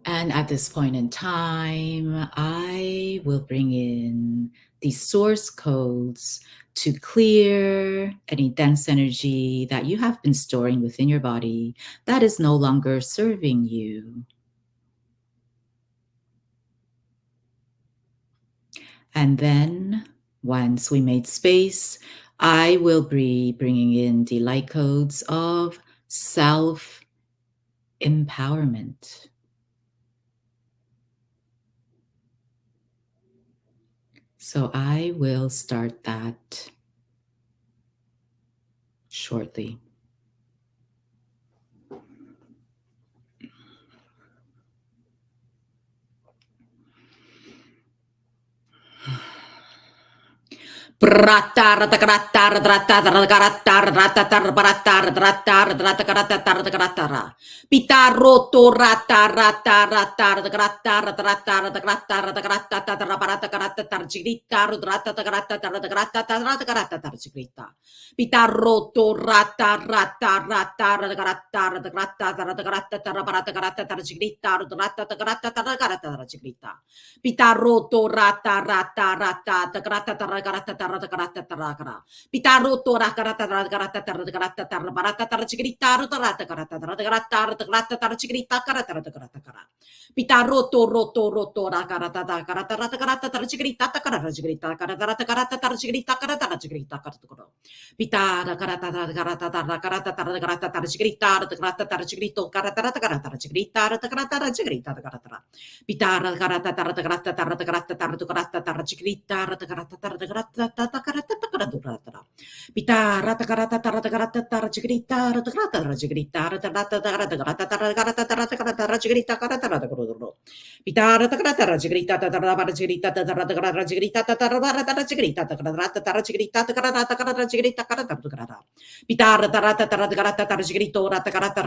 Speaker 1: And at this point in time, I will bring in the source codes to clear any dense energy that you have been storing within your body that is no longer serving you. And then once we made space, I will be bringing in the light codes of self-empowerment. So I will start that shortly. Pitaroto rata rata rata rata rata tarjigita rata rata tarjigita Pitaroto rata rata rata rata tarjigita rata tarjigita Pitaroto rata rata rata tagrata taragata taragata taragara. Pitaroto rakarata rakarata taragata tarabarata tarachigritaro tarata karata taragata tarachigrita karata kara. Pitaroto roto roto rakarata takarata rakarata tarachigrita takarachigrita karata tarachigrita karata karata. Pitara karata rakarata taragata tarachigrita tarachigrito karata tarachigrita karata. Pitara karata tarata karata tarata karata tarata karata tarachigrita karata tarata karata Pitara karata tarata karata tarachigrita karata tarachigrita karata tarachigrita karata Pitara karata tarachigrita tarachigrita tarachigrita tarachigrita tarachigrita karata Pitara tarata tarata karata tarachigrito rata karata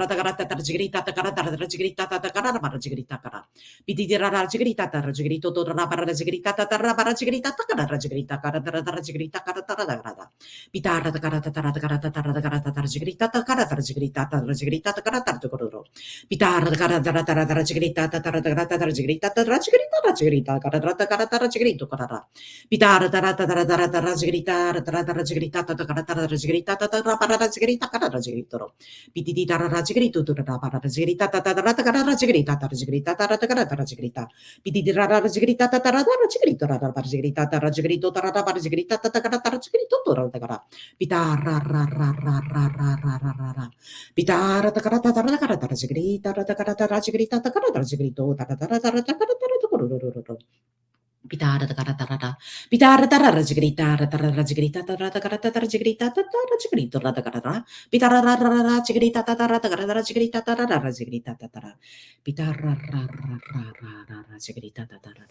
Speaker 1: tarachigrita karata Pitira rajigrita tarajigrito to rabarajigrita tarabarajigrita takarajigrita karatarajigrita karatarada. Pitara takarata tarata karata tarata karata tarajigrita takarajigrita tarajigrita takaratartukoro. Pitara takarata tarajigrita tatarata tarajigrita tarajigrita rajigrita karatarata karatarajigrito karara. Pitara tarata tarajigrita tarajigrita tatakarajigrita tatarabarajigrita kararajigrito. Pititi tarajigrito to rabarajigrita tatarata karajigrita tarajigrita tarajigrita. Pititi tarajigrita tatarajigrito tarajigrita tarajigrito tarajigrita tatakarajigrito torakara. Pitara ra ra ra ra ra ra ra ra ra. Pitara takarata tarajigrita tarajigrita takarajigrito tarajigrito. Pitara tarata pitara tarajigrita tarajigrita tarajigrita tarajigrito radakara pitara rajigrita tarajigrita tarajigrita tatara pitara rajigrita tatara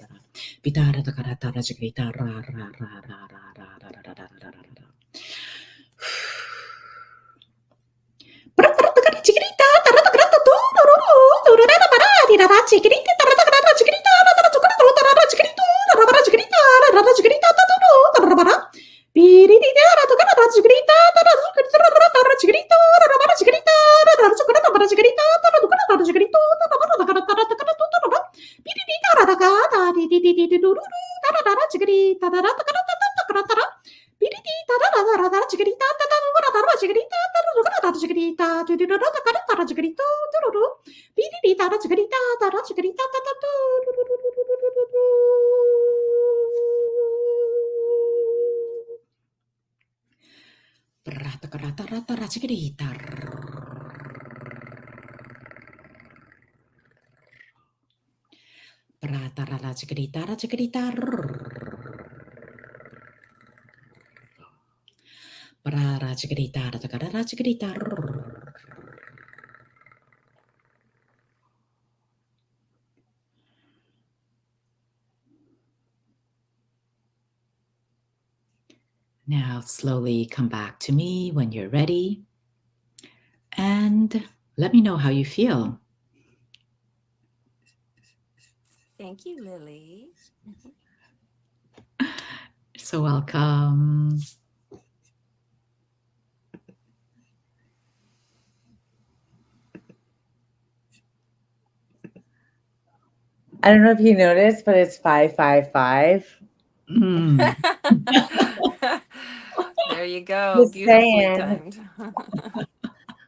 Speaker 1: pitara tarajigrita Chiquitita, tarata tu, tururera parati, rara chiquitita, tarata chiquitita, rara chiquitito, rara chiquitita, rara chiquitita, tatu, rara piritita, rara chiquitita, rara chiquitito, rara chiquitita, rara chiquitita, rara chiquitito, rara piritita, rara gata, tititituru, rara chiquitita, rara Piritita, rara chiquitita, rara chiquitita, rara chiquitita, rara chiquitito, piritita, rara chiquitita, rara chiquitita, rata chiquitita. Rata chiquitita. Rara chiquitita, rara chiquitita. Now slowly come back to me when you're ready and let me know how you feel.
Speaker 2: Thank you, Lily.
Speaker 1: You're so welcome.
Speaker 3: I don't know if you noticed, but it's 555.
Speaker 1: Mm.
Speaker 2: There you go.
Speaker 3: Just
Speaker 2: Beautifully
Speaker 3: saying.
Speaker 2: timed.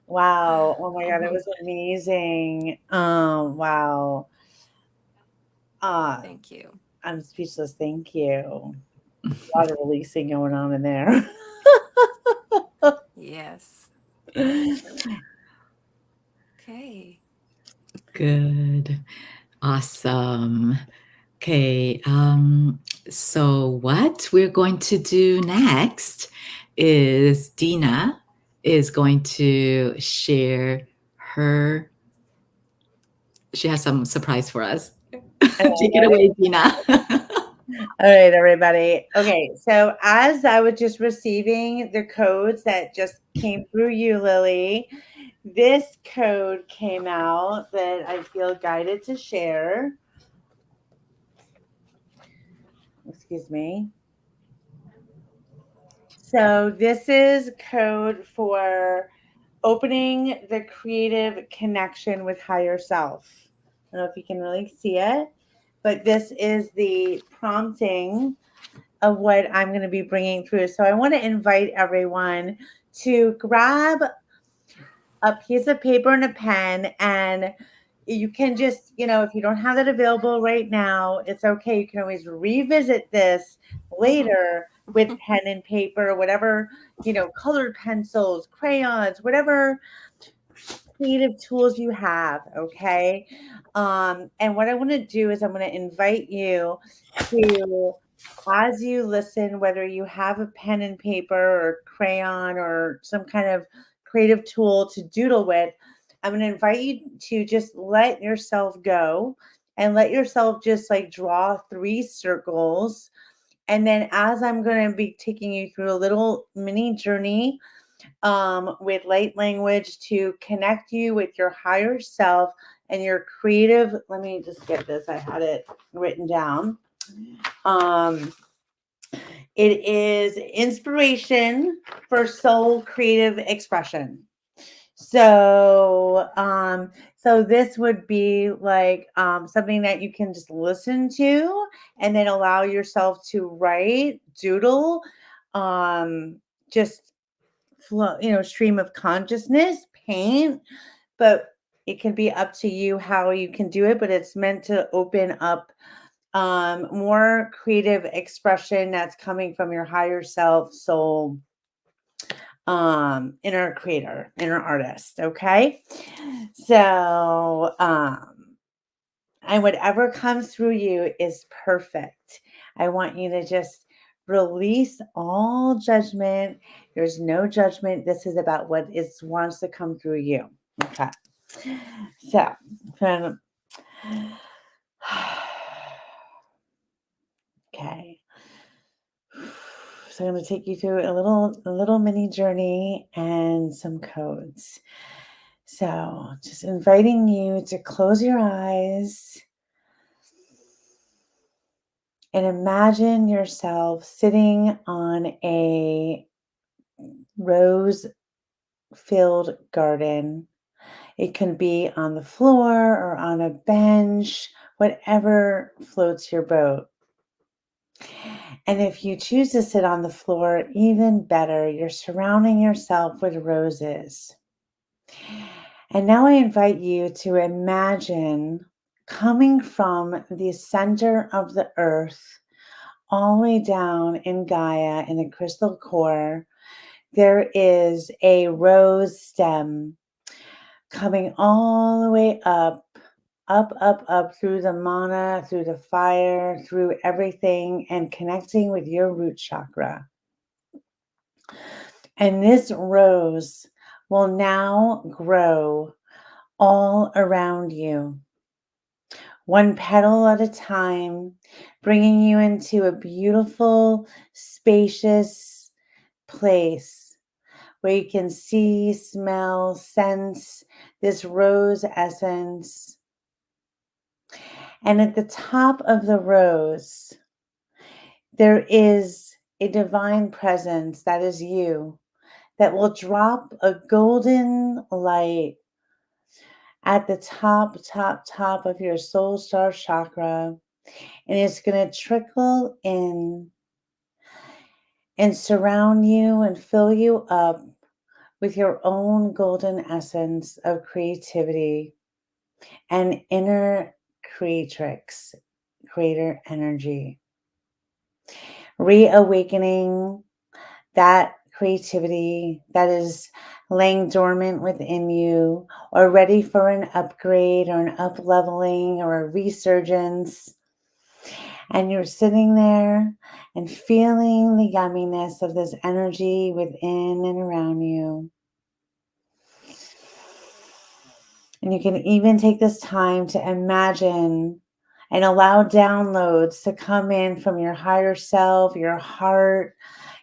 Speaker 3: Wow. Oh my God, it was amazing. Wow.
Speaker 2: Thank you.
Speaker 3: I'm speechless. Thank you. A lot of releasing going on in there.
Speaker 2: Yes. Okay.
Speaker 1: Good. Awesome. Okay. So what we're going to do next is Dina is going to share her. She has some surprise for us. Take it away, Dina.
Speaker 3: All right, everybody. Okay, so as I was just receiving the codes that just came through you, Lily, this code came out that I feel guided to share. Excuse me. So this is code for opening the creative connection with higher self. I don't know if you can really see it, but this is the prompting of what I'm going to be bringing through. So I want to invite everyone to grab a piece of paper and a pen, and you can just, if you don't have that available right now, it's okay. You can always revisit this later with pen and paper, whatever, colored pencils, crayons, whatever creative tools you have. Okay. And what I want to do is I'm going to invite you to, as you listen, whether you have a pen and paper or crayon or some kind of creative tool to doodle with, I'm going to invite you to just let yourself go and let yourself just like draw 3 circles. And then as I'm going to be taking you through a little mini journey with light language to connect you with your higher self and your creative. Let me just get this. I had it written down. It is inspiration for soul creative expression. So, so this would be like something that you can just listen to and then allow yourself to write, doodle, just flow, stream of consciousness, paint, but it can be up to you how you can do it, but it's meant to open up more creative expression that's coming from your higher self, soul, inner creator, inner artist. Okay. So, and whatever comes through you is perfect. I want you to just release all judgment. There's no judgment. This is about what wants to come through you. Okay. So, okay. So I'm going to take you through a little mini journey and some codes. So, just inviting you to close your eyes and imagine yourself sitting on a rose-filled garden. It can be on the floor or on a bench, whatever floats your boat. And if you choose to sit on the floor, even better, you're surrounding yourself with roses. And now I invite you to imagine coming from the center of the earth all the way down in Gaia, in the crystal core, there is a rose stem coming all the way up through the mana, through the fire, through everything, and connecting with your root chakra. And this rose will now grow all around you, one petal at a time, bringing you into a beautiful, spacious place where you can see, smell, sense this rose essence. And at the top of the rose, there is a divine presence that is you, that will drop a golden light at the top of your soul star chakra. And it's going to trickle in and surround you and fill you up with your own golden essence of creativity and inner creatrix, creator energy. Reawakening that creativity that is laying dormant within you or ready for an upgrade or an up leveling or a resurgence. And you're sitting there and feeling the yumminess of this energy within and around you. And you can even take this time to imagine and allow downloads to come in from your higher self, your heart,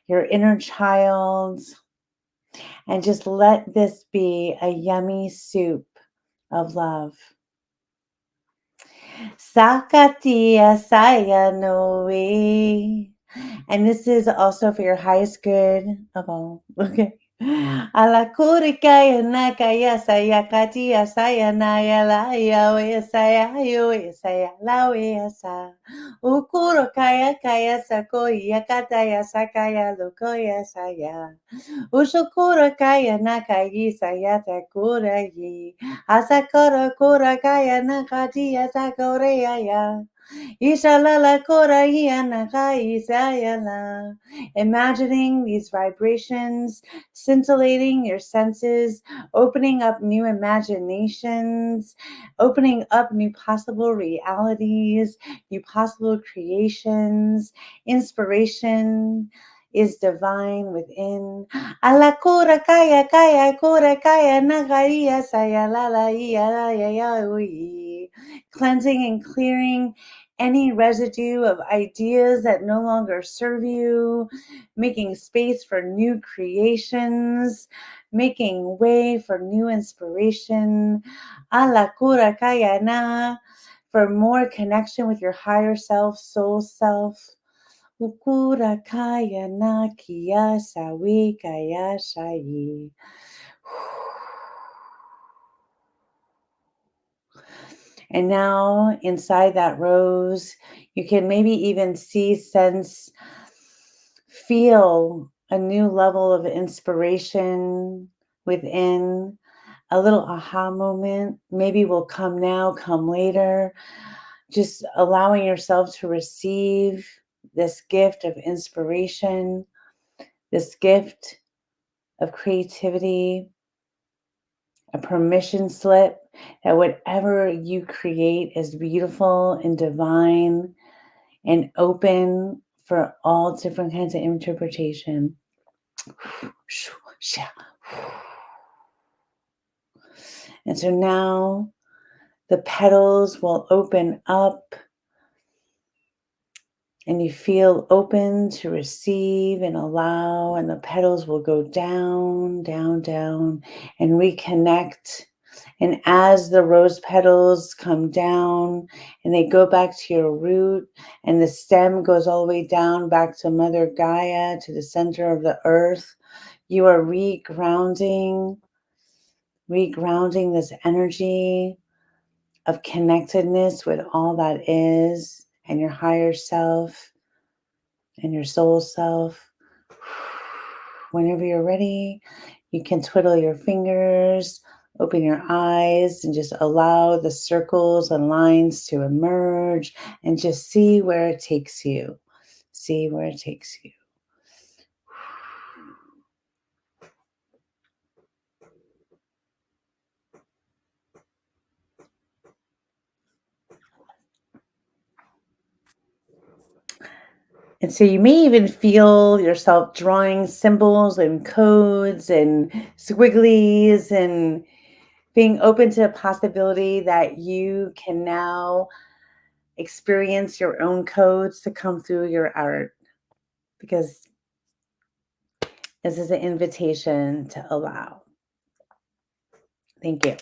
Speaker 3: your inner child, and just let this be a yummy soup of love. Sakatia saya noe. And this is also for your highest good of all. Okay. Ala kurikaya nakaya saya katia saya naya la yawe saya yawe saya lawe sa. Ukuro kaya kaya sakoya kataya sakaya lokoya saya. Ushukura kaya nakayi sayata kura yi. Asakura kura kaya nakati asakore ya. Ishalala kora ya nakai sayala. Imagining these vibrations scintillating your senses, opening up new imaginations, opening up new possible realities, new possible creations, inspiration is divine within. Ala kura kaya nagaria saya la la ya ui. Cleansing and clearing any residue of ideas that no longer serve you, making space for new creations, making way for new inspiration. Ala kura kaya na, for more connection with your higher self, soul self. Ukura kaya na kia sawi kaya shayi. And now inside that rose, you can maybe even see, sense, feel a new level of inspiration within. A little aha moment maybe will come now, come later. Just allowing yourself to receive this gift of inspiration, this gift of creativity, a permission slip that whatever you create is beautiful and divine and open for all different kinds of interpretation. And so now the petals will open up and you feel open to receive and allow, and the petals will go down, down, down, and reconnect. And as the rose petals come down and they go back to your root, and the stem goes all the way down back to Mother Gaia, to the center of the earth, you are regrounding this energy of connectedness with all that is, and your higher self and your soul self. Whenever you're ready, you can twiddle your fingers, open your eyes, and just allow the circles and lines to emerge and just see where it takes you. See where it takes you. And so you may even feel yourself drawing symbols and codes and squigglies and being open to the possibility that you can now experience your own codes to come through your art, because this is an invitation to allow. Thank you.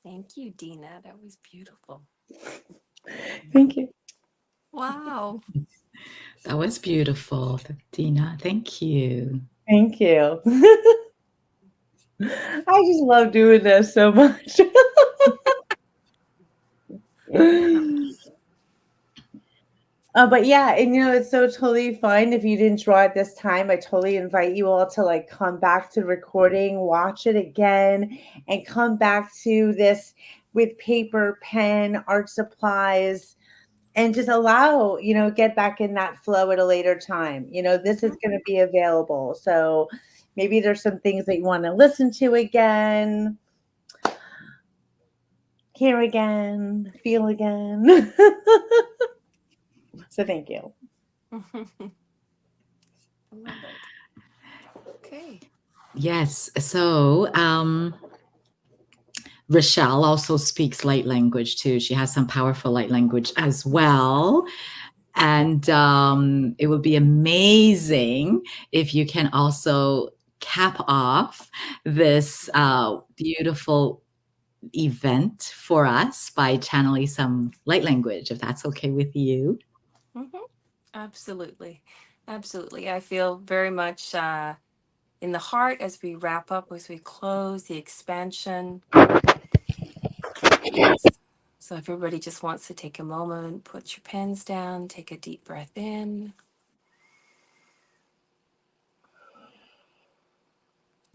Speaker 2: Thank you, Dina. That was beautiful.
Speaker 3: Thank you.
Speaker 6: Wow.
Speaker 1: That was beautiful, Dina. Thank you.
Speaker 3: Thank you. I just love doing this so much. But yeah, and it's so totally fine if you didn't draw it this time. I totally invite you all to like come back to recording, watch it again, and come back to this with paper, pen, art supplies, and just allow, get back in that flow at a later time. This is going to be available. So maybe there's some things that you want to listen to again, hear again, feel again. So thank you.
Speaker 2: I love it. Okay.
Speaker 1: Yes. So Raschell also speaks light language too. She has some powerful light language as well. And it would be amazing if you can also cap off this beautiful event for us by channeling some light language, if that's okay with you.
Speaker 2: Mm-hmm. Absolutely. Absolutely. I feel very much in the heart as we wrap up, as we close the expansion. So if everybody just wants to take a moment, put your pens down, take a deep breath in.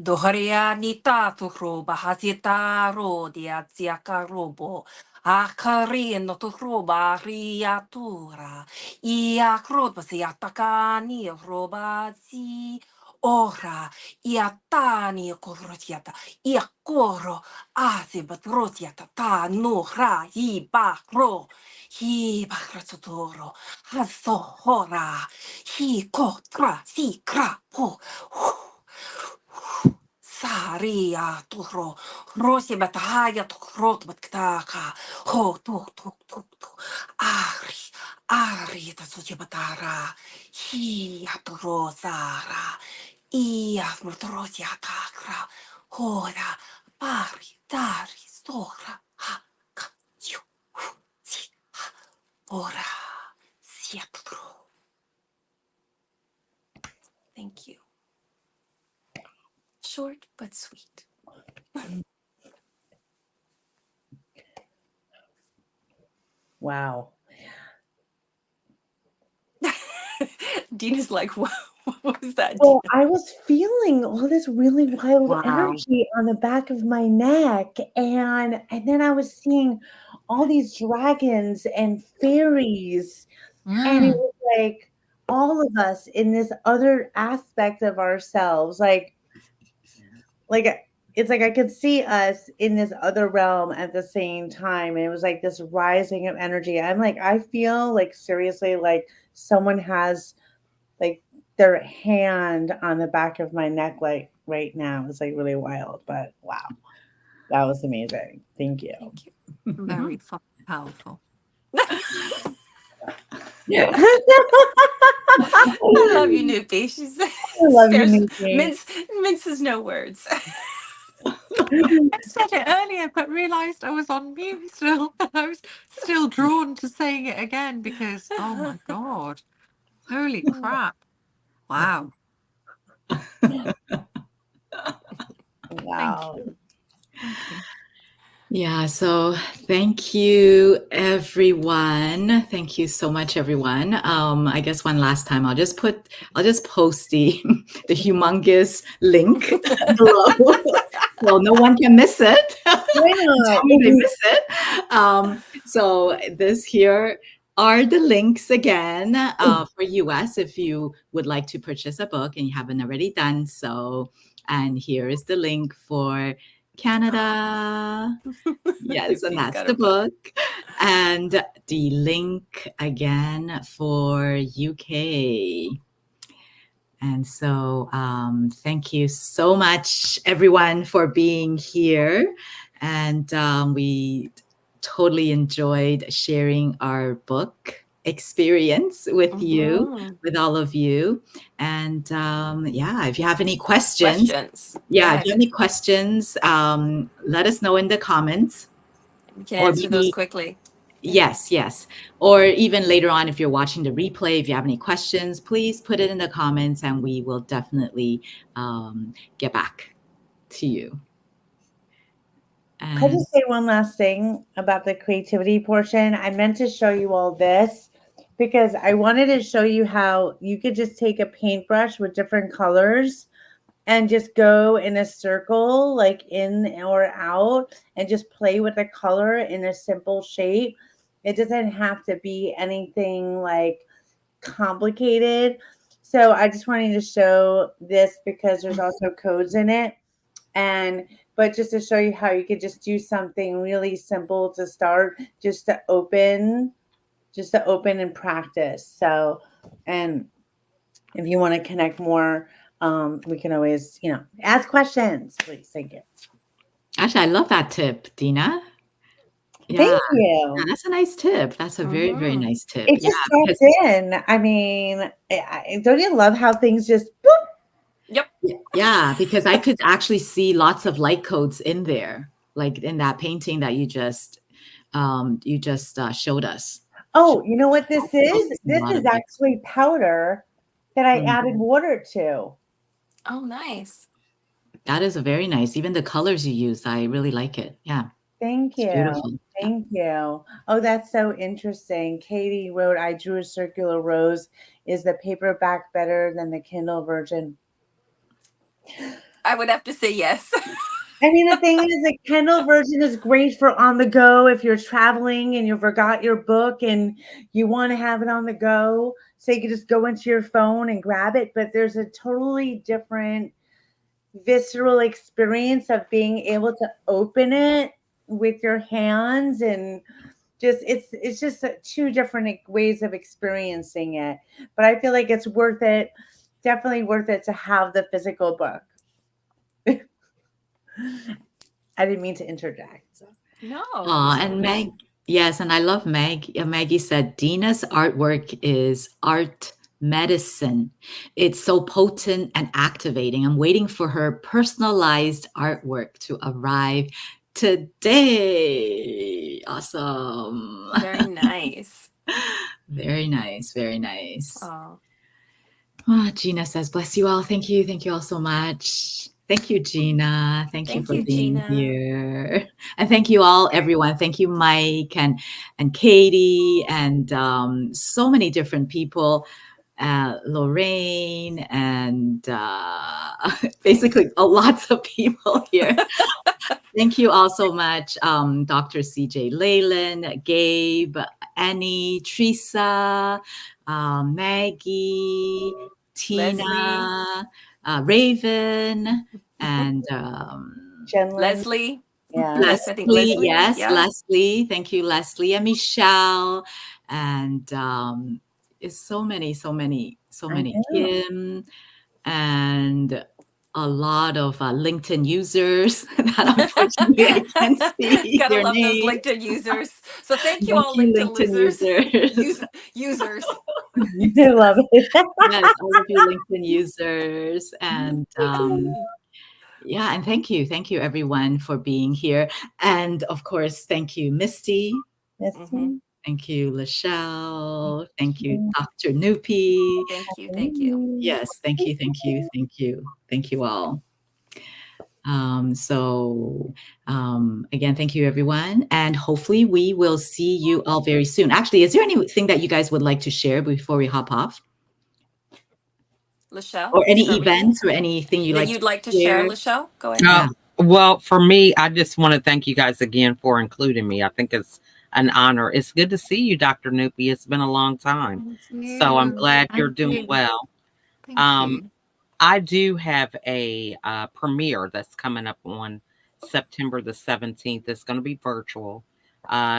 Speaker 2: Doharia ni tātuhro bahasita ro dia ziaka robo. Akari no tuhro baria tura. Ia kroba si ataka ni roba si. Ora ia tani korotiata. Ia koro asi batrotiata ta no ra hi bakro. Hi bakratotoro. Haso hora. Hi kotra si kra po. Saria turo rosi batahaya to krot batkaka ho to ari ta sochi batara hi aturo sara I afmurtorosi atakra hora pari dari sora ha ka chu si ha ora siatro. Thank you. Short but sweet.
Speaker 3: Wow.
Speaker 2: Dina's like, what was that?
Speaker 3: Well,
Speaker 2: Dina?
Speaker 3: I was feeling all this really wild
Speaker 2: Wow.
Speaker 3: energy on the back of my neck, and then I was seeing all these dragons and fairies, and it was like all of us in this other aspect of ourselves, like it's like I could see us in this other realm at the same time, and it was like this rising of energy. I'm like, I feel like seriously like someone has like their hand on the back of my neck like right now. It's like really wild, but wow, that was amazing. Thank you.
Speaker 2: Thank you.
Speaker 6: Very powerful.
Speaker 3: Yeah.
Speaker 2: I love you, Nupi. She's
Speaker 3: I love you,
Speaker 2: spares-
Speaker 3: Nupi.
Speaker 2: minces no words.
Speaker 6: I said it earlier, but realised I was on mute still. I was still drawn to saying it again because, oh my God, holy crap. Wow.
Speaker 3: Wow.
Speaker 6: Thank you.
Speaker 1: Yeah, so thank you, everyone. Thank you so much, everyone. I guess one last time, I'll just post the humongous link below, so no one can miss it.
Speaker 3: Why not?
Speaker 1: Tell me they miss it. So this here are the links again for US if you would like to purchase a book and you haven't already done so. And here is the link for Canada. Yes, and that's the book. And the link again for UK. And so thank you so much, everyone, for being here. And we totally enjoyed sharing our book experience with you, with all of you. And yeah, if you have any questions. If you have any questions, let us know in the comments.
Speaker 2: We can answer those quickly.
Speaker 1: Yes. Or even later on, if you're watching the replay, if you have any questions, please put it in the comments and we will definitely get back to you.
Speaker 3: I'll just say one last thing about the creativity portion. I meant to show you all this because I wanted to show you how you could just take a paintbrush with different colors and just go in a circle, like in or out, and just play with the color in a simple shape. It doesn't have to be anything like complicated. So I just wanted to show this because there's also codes in it. But just to show you how you could just do something really simple to start, just to open and practice. So, and if you want to connect more, we can always, ask questions, please. Thank you.
Speaker 1: Actually, I love that tip, Dina. Yeah,
Speaker 3: Thank
Speaker 1: yeah,
Speaker 3: you.
Speaker 1: that's a nice tip. That's a very, very
Speaker 2: Mm-hmm.
Speaker 1: nice tip.
Speaker 3: It
Speaker 1: Yeah,
Speaker 3: just
Speaker 1: because
Speaker 3: dropped in. I mean, don't you love how things just boop?
Speaker 2: Yep.
Speaker 1: yeah, because I could actually see lots of light codes in there, like in that painting that you just showed us.
Speaker 3: Oh, you know what this is?
Speaker 1: Focusing a
Speaker 3: This
Speaker 1: lot
Speaker 3: is
Speaker 1: of light.
Speaker 3: actually powder that I
Speaker 1: Mm,
Speaker 3: added water to.
Speaker 2: Oh, nice.
Speaker 1: that is a very nice. Even the colors you use, I really like it. Yeah,
Speaker 3: Thank
Speaker 1: it's
Speaker 3: you.
Speaker 1: beautiful. Yeah.
Speaker 3: Thank you. Oh, that's so interesting. Katie wrote, I drew a circular rose. Is the paperback better than the Kindle version?
Speaker 2: I would have to say yes.
Speaker 3: I mean, the thing is, the Kindle version is great for on the go if you're traveling and you forgot your book and you want to have it on the go. So you can just go into your phone and grab it. But there's a totally different visceral experience of being able to open it with your hands and just it's just two different ways of experiencing it. But I feel like it's worth it, definitely worth it to have the physical book. I didn't mean to interject. So.
Speaker 2: No,
Speaker 1: Aw,
Speaker 2: no.
Speaker 1: and yes, and I love Meg. Maggie said Dina's artwork is art medicine. It's so potent and activating. I'm waiting for her personalized artwork to arrive today. Awesome.
Speaker 2: Very nice.
Speaker 1: Very nice. Very nice.
Speaker 2: Oh,
Speaker 1: Ah, Gina says, bless you all. Thank you. Thank you all so much. Thank you, Gina. Thank you
Speaker 2: thank
Speaker 1: for
Speaker 2: you,
Speaker 1: being
Speaker 2: Gina.
Speaker 1: here. And thank you all, everyone. Thank you, Mike and Katie and so many different people. Lorraine and basically lots of people here. Thank you all so much, Dr. CJ Leyland, Gabe, Annie, Teresa, Maggie,
Speaker 2: Leslie,
Speaker 1: Tina, Raven, and
Speaker 3: Jenlyn,
Speaker 2: Leslie.
Speaker 3: yeah.
Speaker 2: Yes, I think
Speaker 1: Leslie.
Speaker 2: Leslie.
Speaker 1: Yes,
Speaker 2: Yeah.
Speaker 1: Leslie. Thank you, Leslie, and Michelle, and it's so many, so many, so
Speaker 3: I
Speaker 1: many.
Speaker 3: know.
Speaker 1: Kim and a lot of LinkedIn users that unfortunately I can't see
Speaker 2: Gotta
Speaker 1: their
Speaker 2: love those
Speaker 1: names.
Speaker 2: LinkedIn users. So thank you
Speaker 1: Thank
Speaker 2: all,
Speaker 1: you,
Speaker 2: LinkedIn
Speaker 1: LinkedIn
Speaker 2: losers.
Speaker 1: users.
Speaker 2: Users.
Speaker 3: I love it.
Speaker 1: Yes, all of you LinkedIn users. And yeah, and thank you everyone for being here. And of course, thank you, Misty.
Speaker 2: Hmm.
Speaker 3: Misty.
Speaker 1: Thank you, Lachelle. Thank you, Dr. Nupi.
Speaker 2: Thank you. Thank you.
Speaker 1: Yes, thank you, thank you, thank you. Thank you all. So again, thank you everyone. And hopefully we will see you all very soon. Actually, is there anything that you guys would like to share before we hop off?
Speaker 2: Lachelle,
Speaker 1: Or
Speaker 2: we'll
Speaker 1: any
Speaker 2: start with you.
Speaker 1: events or anything you
Speaker 2: That
Speaker 1: like to
Speaker 2: you'd like to share,
Speaker 1: share?
Speaker 2: Lachelle? Go
Speaker 1: Yeah.
Speaker 2: ahead.
Speaker 4: Well, for me, I just want to thank you guys again for including me. I think it's an honor. It's good to see you, Dr. Nupi. It's been a long time.
Speaker 6: Thank
Speaker 4: So I'm
Speaker 6: you.
Speaker 4: glad you're
Speaker 6: Thank
Speaker 4: doing
Speaker 6: you.
Speaker 4: well.
Speaker 6: Thank
Speaker 4: Um,
Speaker 6: you.
Speaker 4: I do have a premiere that's coming up on September the 17th. It's going to be virtual.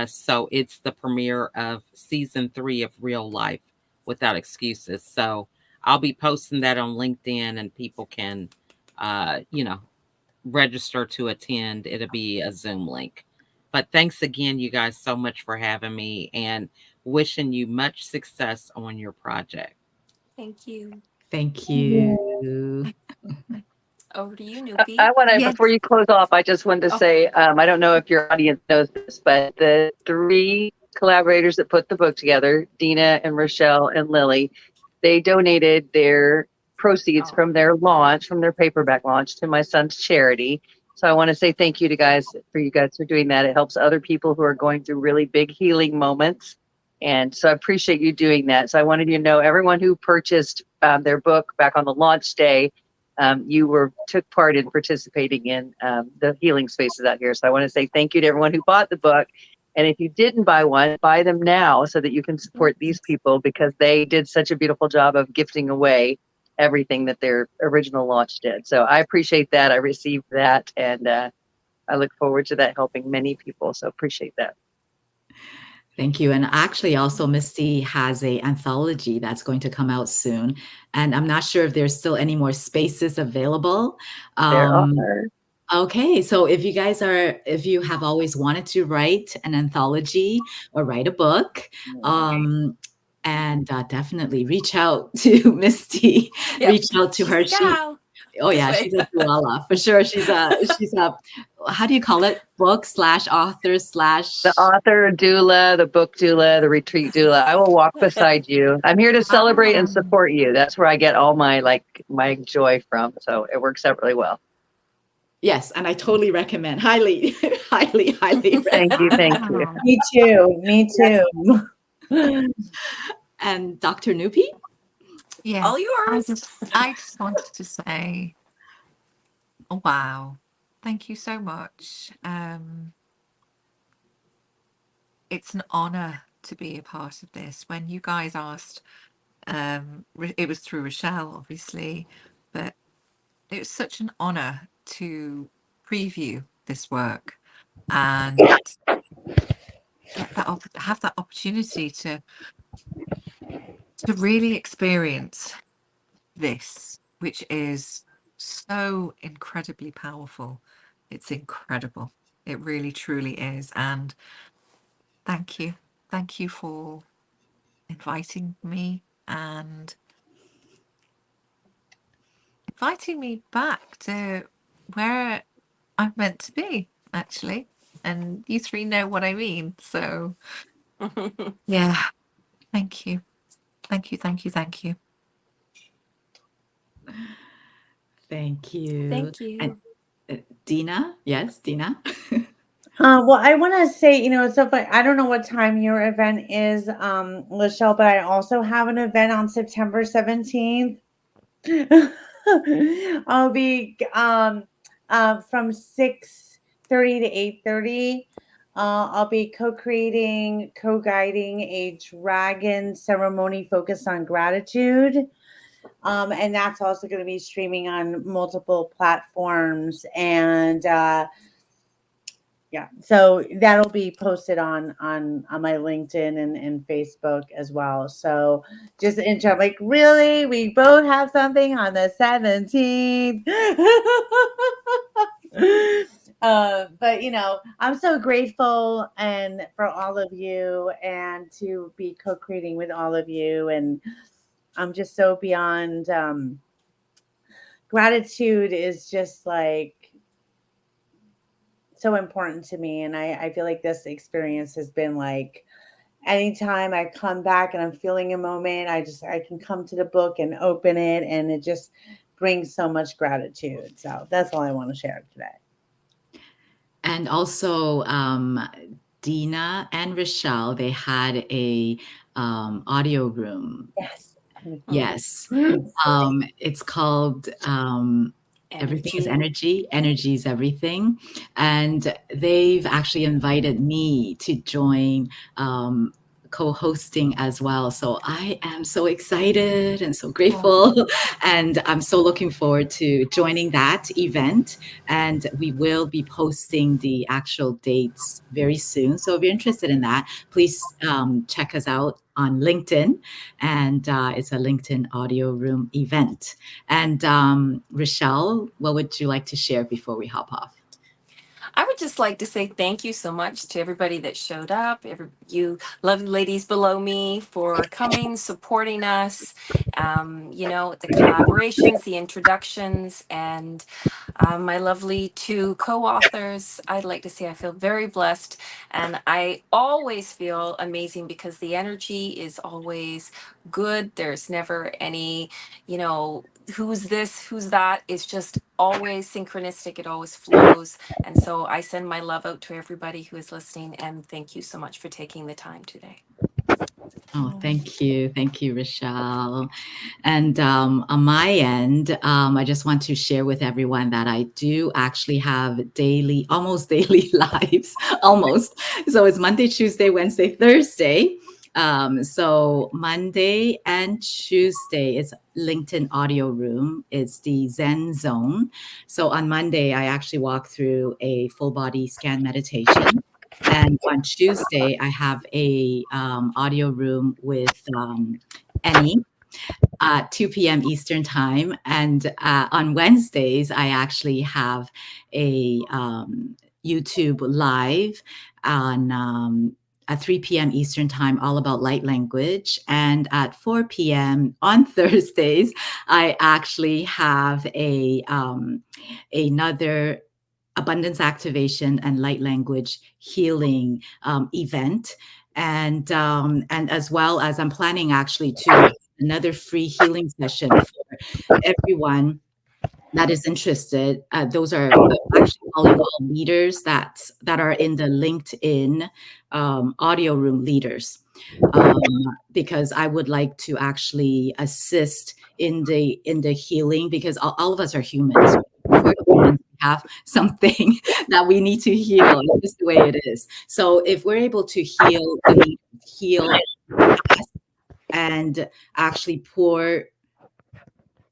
Speaker 4: So it's the premiere of season 3 of Real Life Without Excuses. So I'll be posting that on LinkedIn and people can, you know, register to attend. It'll be a Zoom link. But thanks again, you guys, so much for having me and wishing you much success on your project.
Speaker 2: Thank you.
Speaker 1: Thank
Speaker 3: Yeah.
Speaker 1: you.
Speaker 2: Over to you,
Speaker 5: I
Speaker 2: Nupi.
Speaker 5: want to,
Speaker 6: Yes.
Speaker 5: before you close off, I just wanted to
Speaker 2: Oh,
Speaker 5: say, I don't know if your audience knows this, but the 3 collaborators that put the book together, Dina and Rochelle and Lily, they donated their proceeds
Speaker 2: oh,
Speaker 5: from their launch, from their paperback launch, to my son's charity. So I want to say thank you to guys for you guys for doing that. It helps other people who are going through really big healing moments. And so I appreciate you doing that. So I wanted you to know everyone who purchased their book back on the launch day, you took part in participating in the healing spaces out here. So I want to say thank you to everyone who bought the book. And if you didn't buy one, buy them now so that you can support these people because they did such a beautiful job of gifting away everything that their original launch did. So I appreciate that. I received that. And I look forward to that helping many people. So appreciate that.
Speaker 1: Thank you. And actually, also, Misty has a anthology that's going to come out soon. And I'm not sure if there's still any more spaces available.
Speaker 5: There
Speaker 1: Um,
Speaker 5: are.
Speaker 1: Okay, so if you have always wanted to write an anthology or write a book, um, and definitely reach out to Misty,
Speaker 2: Yep.
Speaker 1: reach out to
Speaker 2: She's
Speaker 1: her.
Speaker 2: the gal.
Speaker 1: Oh
Speaker 2: This
Speaker 1: yeah,
Speaker 2: way.
Speaker 1: she's a koala for sure. She's a how do you call it? Book slash author slash.
Speaker 5: The author doula, the book doula, the retreat doula. I will walk beside you. I'm here to celebrate and support you. That's where I get all my joy from. So it works out really well.
Speaker 1: Yes, and I totally recommend. Highly, highly, highly
Speaker 5: Thank you. Thank you.
Speaker 6: Wow.
Speaker 3: Me too. Me too.
Speaker 1: And Dr. Nupi?
Speaker 6: Yeah.
Speaker 2: All yours.
Speaker 6: I just wanted to say, wow, thank you so much. It's an honor to be a part of this. When you guys asked, it was through Raschell, obviously, but it was such an honor to preview this work and have that opportunity to really experience this, which is so incredibly powerful. It's incredible. It really, truly is. And thank you. Thank you for inviting me and inviting me back to where I'm meant to be, actually. And you three know what I mean. So, yeah, thank you. Thank you, thank you, thank you.
Speaker 1: Thank you.
Speaker 2: Thank you.
Speaker 1: And Dina? Yes, Dina?
Speaker 3: Well, I want to say, it's so funny. I don't know what time your event is, Lachelle, but I also have an event on September 17th. I'll be from 6:30 to 8:30. I'll be co-creating, co-guiding a dragon ceremony focused on gratitude. And that's also going to be streaming on multiple platforms. And yeah, so that'll be posted on my LinkedIn and Facebook as well. So just I'm like, really, we both have something on the 17th. But I'm so grateful and for all of you and to be co-creating with all of you, and I'm just so beyond gratitude is just like so important to me. And I feel like this experience has been like anytime I come back and I'm feeling a moment, I can come to the book and open it, and it just brings so much gratitude. So that's all I want to share today.
Speaker 1: And also, Dina and Raschell, they had a audio room.
Speaker 3: Yes.
Speaker 1: Yes. It's called Everything is
Speaker 2: Energy.
Speaker 1: Energy. Energy is everything. And they've actually invited me to join co-hosting as well. So I am so excited and so grateful. And I'm so looking forward to joining that event. And we will be posting the actual dates very soon. So if you're interested in that, please check us out on LinkedIn. And it's a LinkedIn Audio Room event. And Raschell, what would you like to share before we hop off?
Speaker 2: I would just like to say thank you so much to everybody that showed up, you lovely ladies below me for coming, supporting us, the collaborations, the introductions, and my lovely two co-authors. I'd like to say I feel very blessed, and I always feel amazing because the energy is always good. There's never any, who's this, who's that. It's just always synchronistic. It always flows. And so I send my love out to everybody who is listening, and thank you so much for taking the time today.
Speaker 1: Oh, thank you. Thank you, Raschell. And on my end, I just want to share with everyone that I do actually have almost daily lives, almost. So it's Monday, Tuesday, Wednesday, Thursday. So Monday and Tuesday is LinkedIn Audio Room. It's the Zen Zone. So on Monday, I actually walk through a full body scan meditation. And on Tuesday, I have a audio room with Annie. at 2 p.m. Eastern time. And on Wednesdays, I actually have a YouTube live on at 3 p.m. Eastern time, all about light language. And at 4 p.m. on Thursdays, I actually have another abundance activation and light language healing event. And as well as I'm planning actually to another free healing session for everyone that is interested. Those are actually calling all leaders that are in the LinkedIn audio room leaders, because I would like to actually assist in the healing, because all of us are humans. We're humans, we have something that we need to heal. It's just the way it is. So if we're able to heal us and actually pour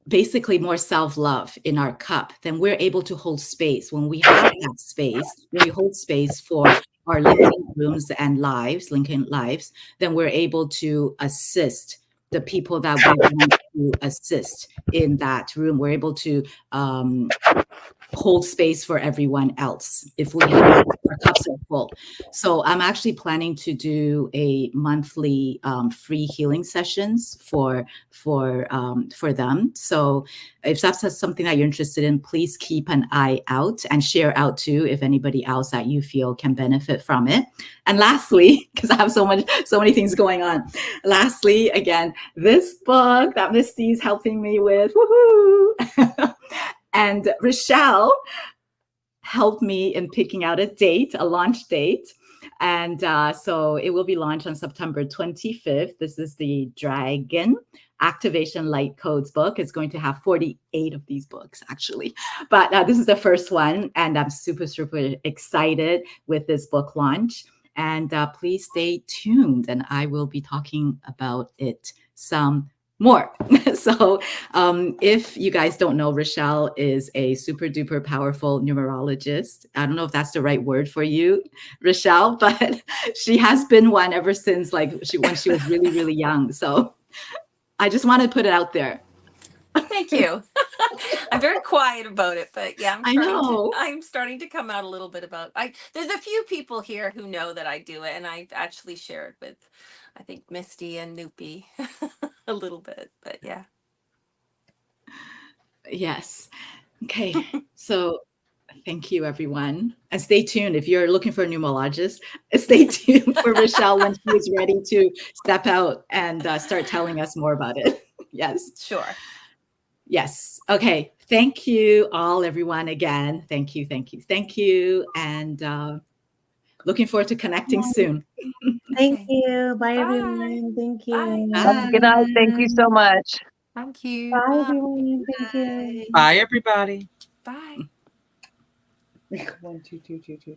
Speaker 1: basically more self-love in our cup, then we're able to hold space. When we have that space, when we hold space for our LinkedIn rooms and lives, LinkedIn lives, then we're able to assist the people that we want to assist in that room. We're able to hold space for everyone else if we have our cups are full. So I'm actually planning to do a monthly free healing sessions for them. So if that's something that you're interested in, please keep an eye out and share out too if anybody else that you feel can benefit from it. And lastly, because I have so many things going on. Lastly, again, this book that Misty's helping me with, woohoo! And Raschell helped me in picking out a launch date. And so it will be launched on September 25th. This is the Dragon Activation Light Codes book. It's going to have 48 of these books, actually. But this is the first one. And I'm super, super excited with this book launch. And please stay tuned. And I will be talking about it some more. So if you guys don't know, Raschell is a super duper powerful numerologist. I don't know if that's the right word for you, Raschell, but she has been one ever since when she was really, really young. So I just want to put it out there.
Speaker 2: Thank you. I'm very quiet about it, but yeah, I'm starting to come out a little bit about. There's a few people here who know that I do it, and I actually shared with, I think, Misty and Noopy a little bit, but yeah.
Speaker 1: Yes. Okay. So thank you, everyone. And stay tuned. If you're looking for a numerologist, stay tuned for Raschell when she is ready to step out and start telling us more about it. Yes.
Speaker 2: Sure.
Speaker 1: Yes. Okay. Thank you all, everyone, again. Thank you, thank you, thank you. And looking forward to connecting soon.
Speaker 3: Thank
Speaker 2: Okay.
Speaker 3: you. Bye,
Speaker 2: Bye.
Speaker 3: everyone. Thank you.
Speaker 2: Bye.
Speaker 5: Good night. Thank you so much.
Speaker 6: Thank you.
Speaker 3: Bye,
Speaker 6: Bye.
Speaker 3: everyone. Thank you.
Speaker 4: Bye, everybody.
Speaker 2: Bye.
Speaker 3: 1, 2, 2, 2, 2, 2.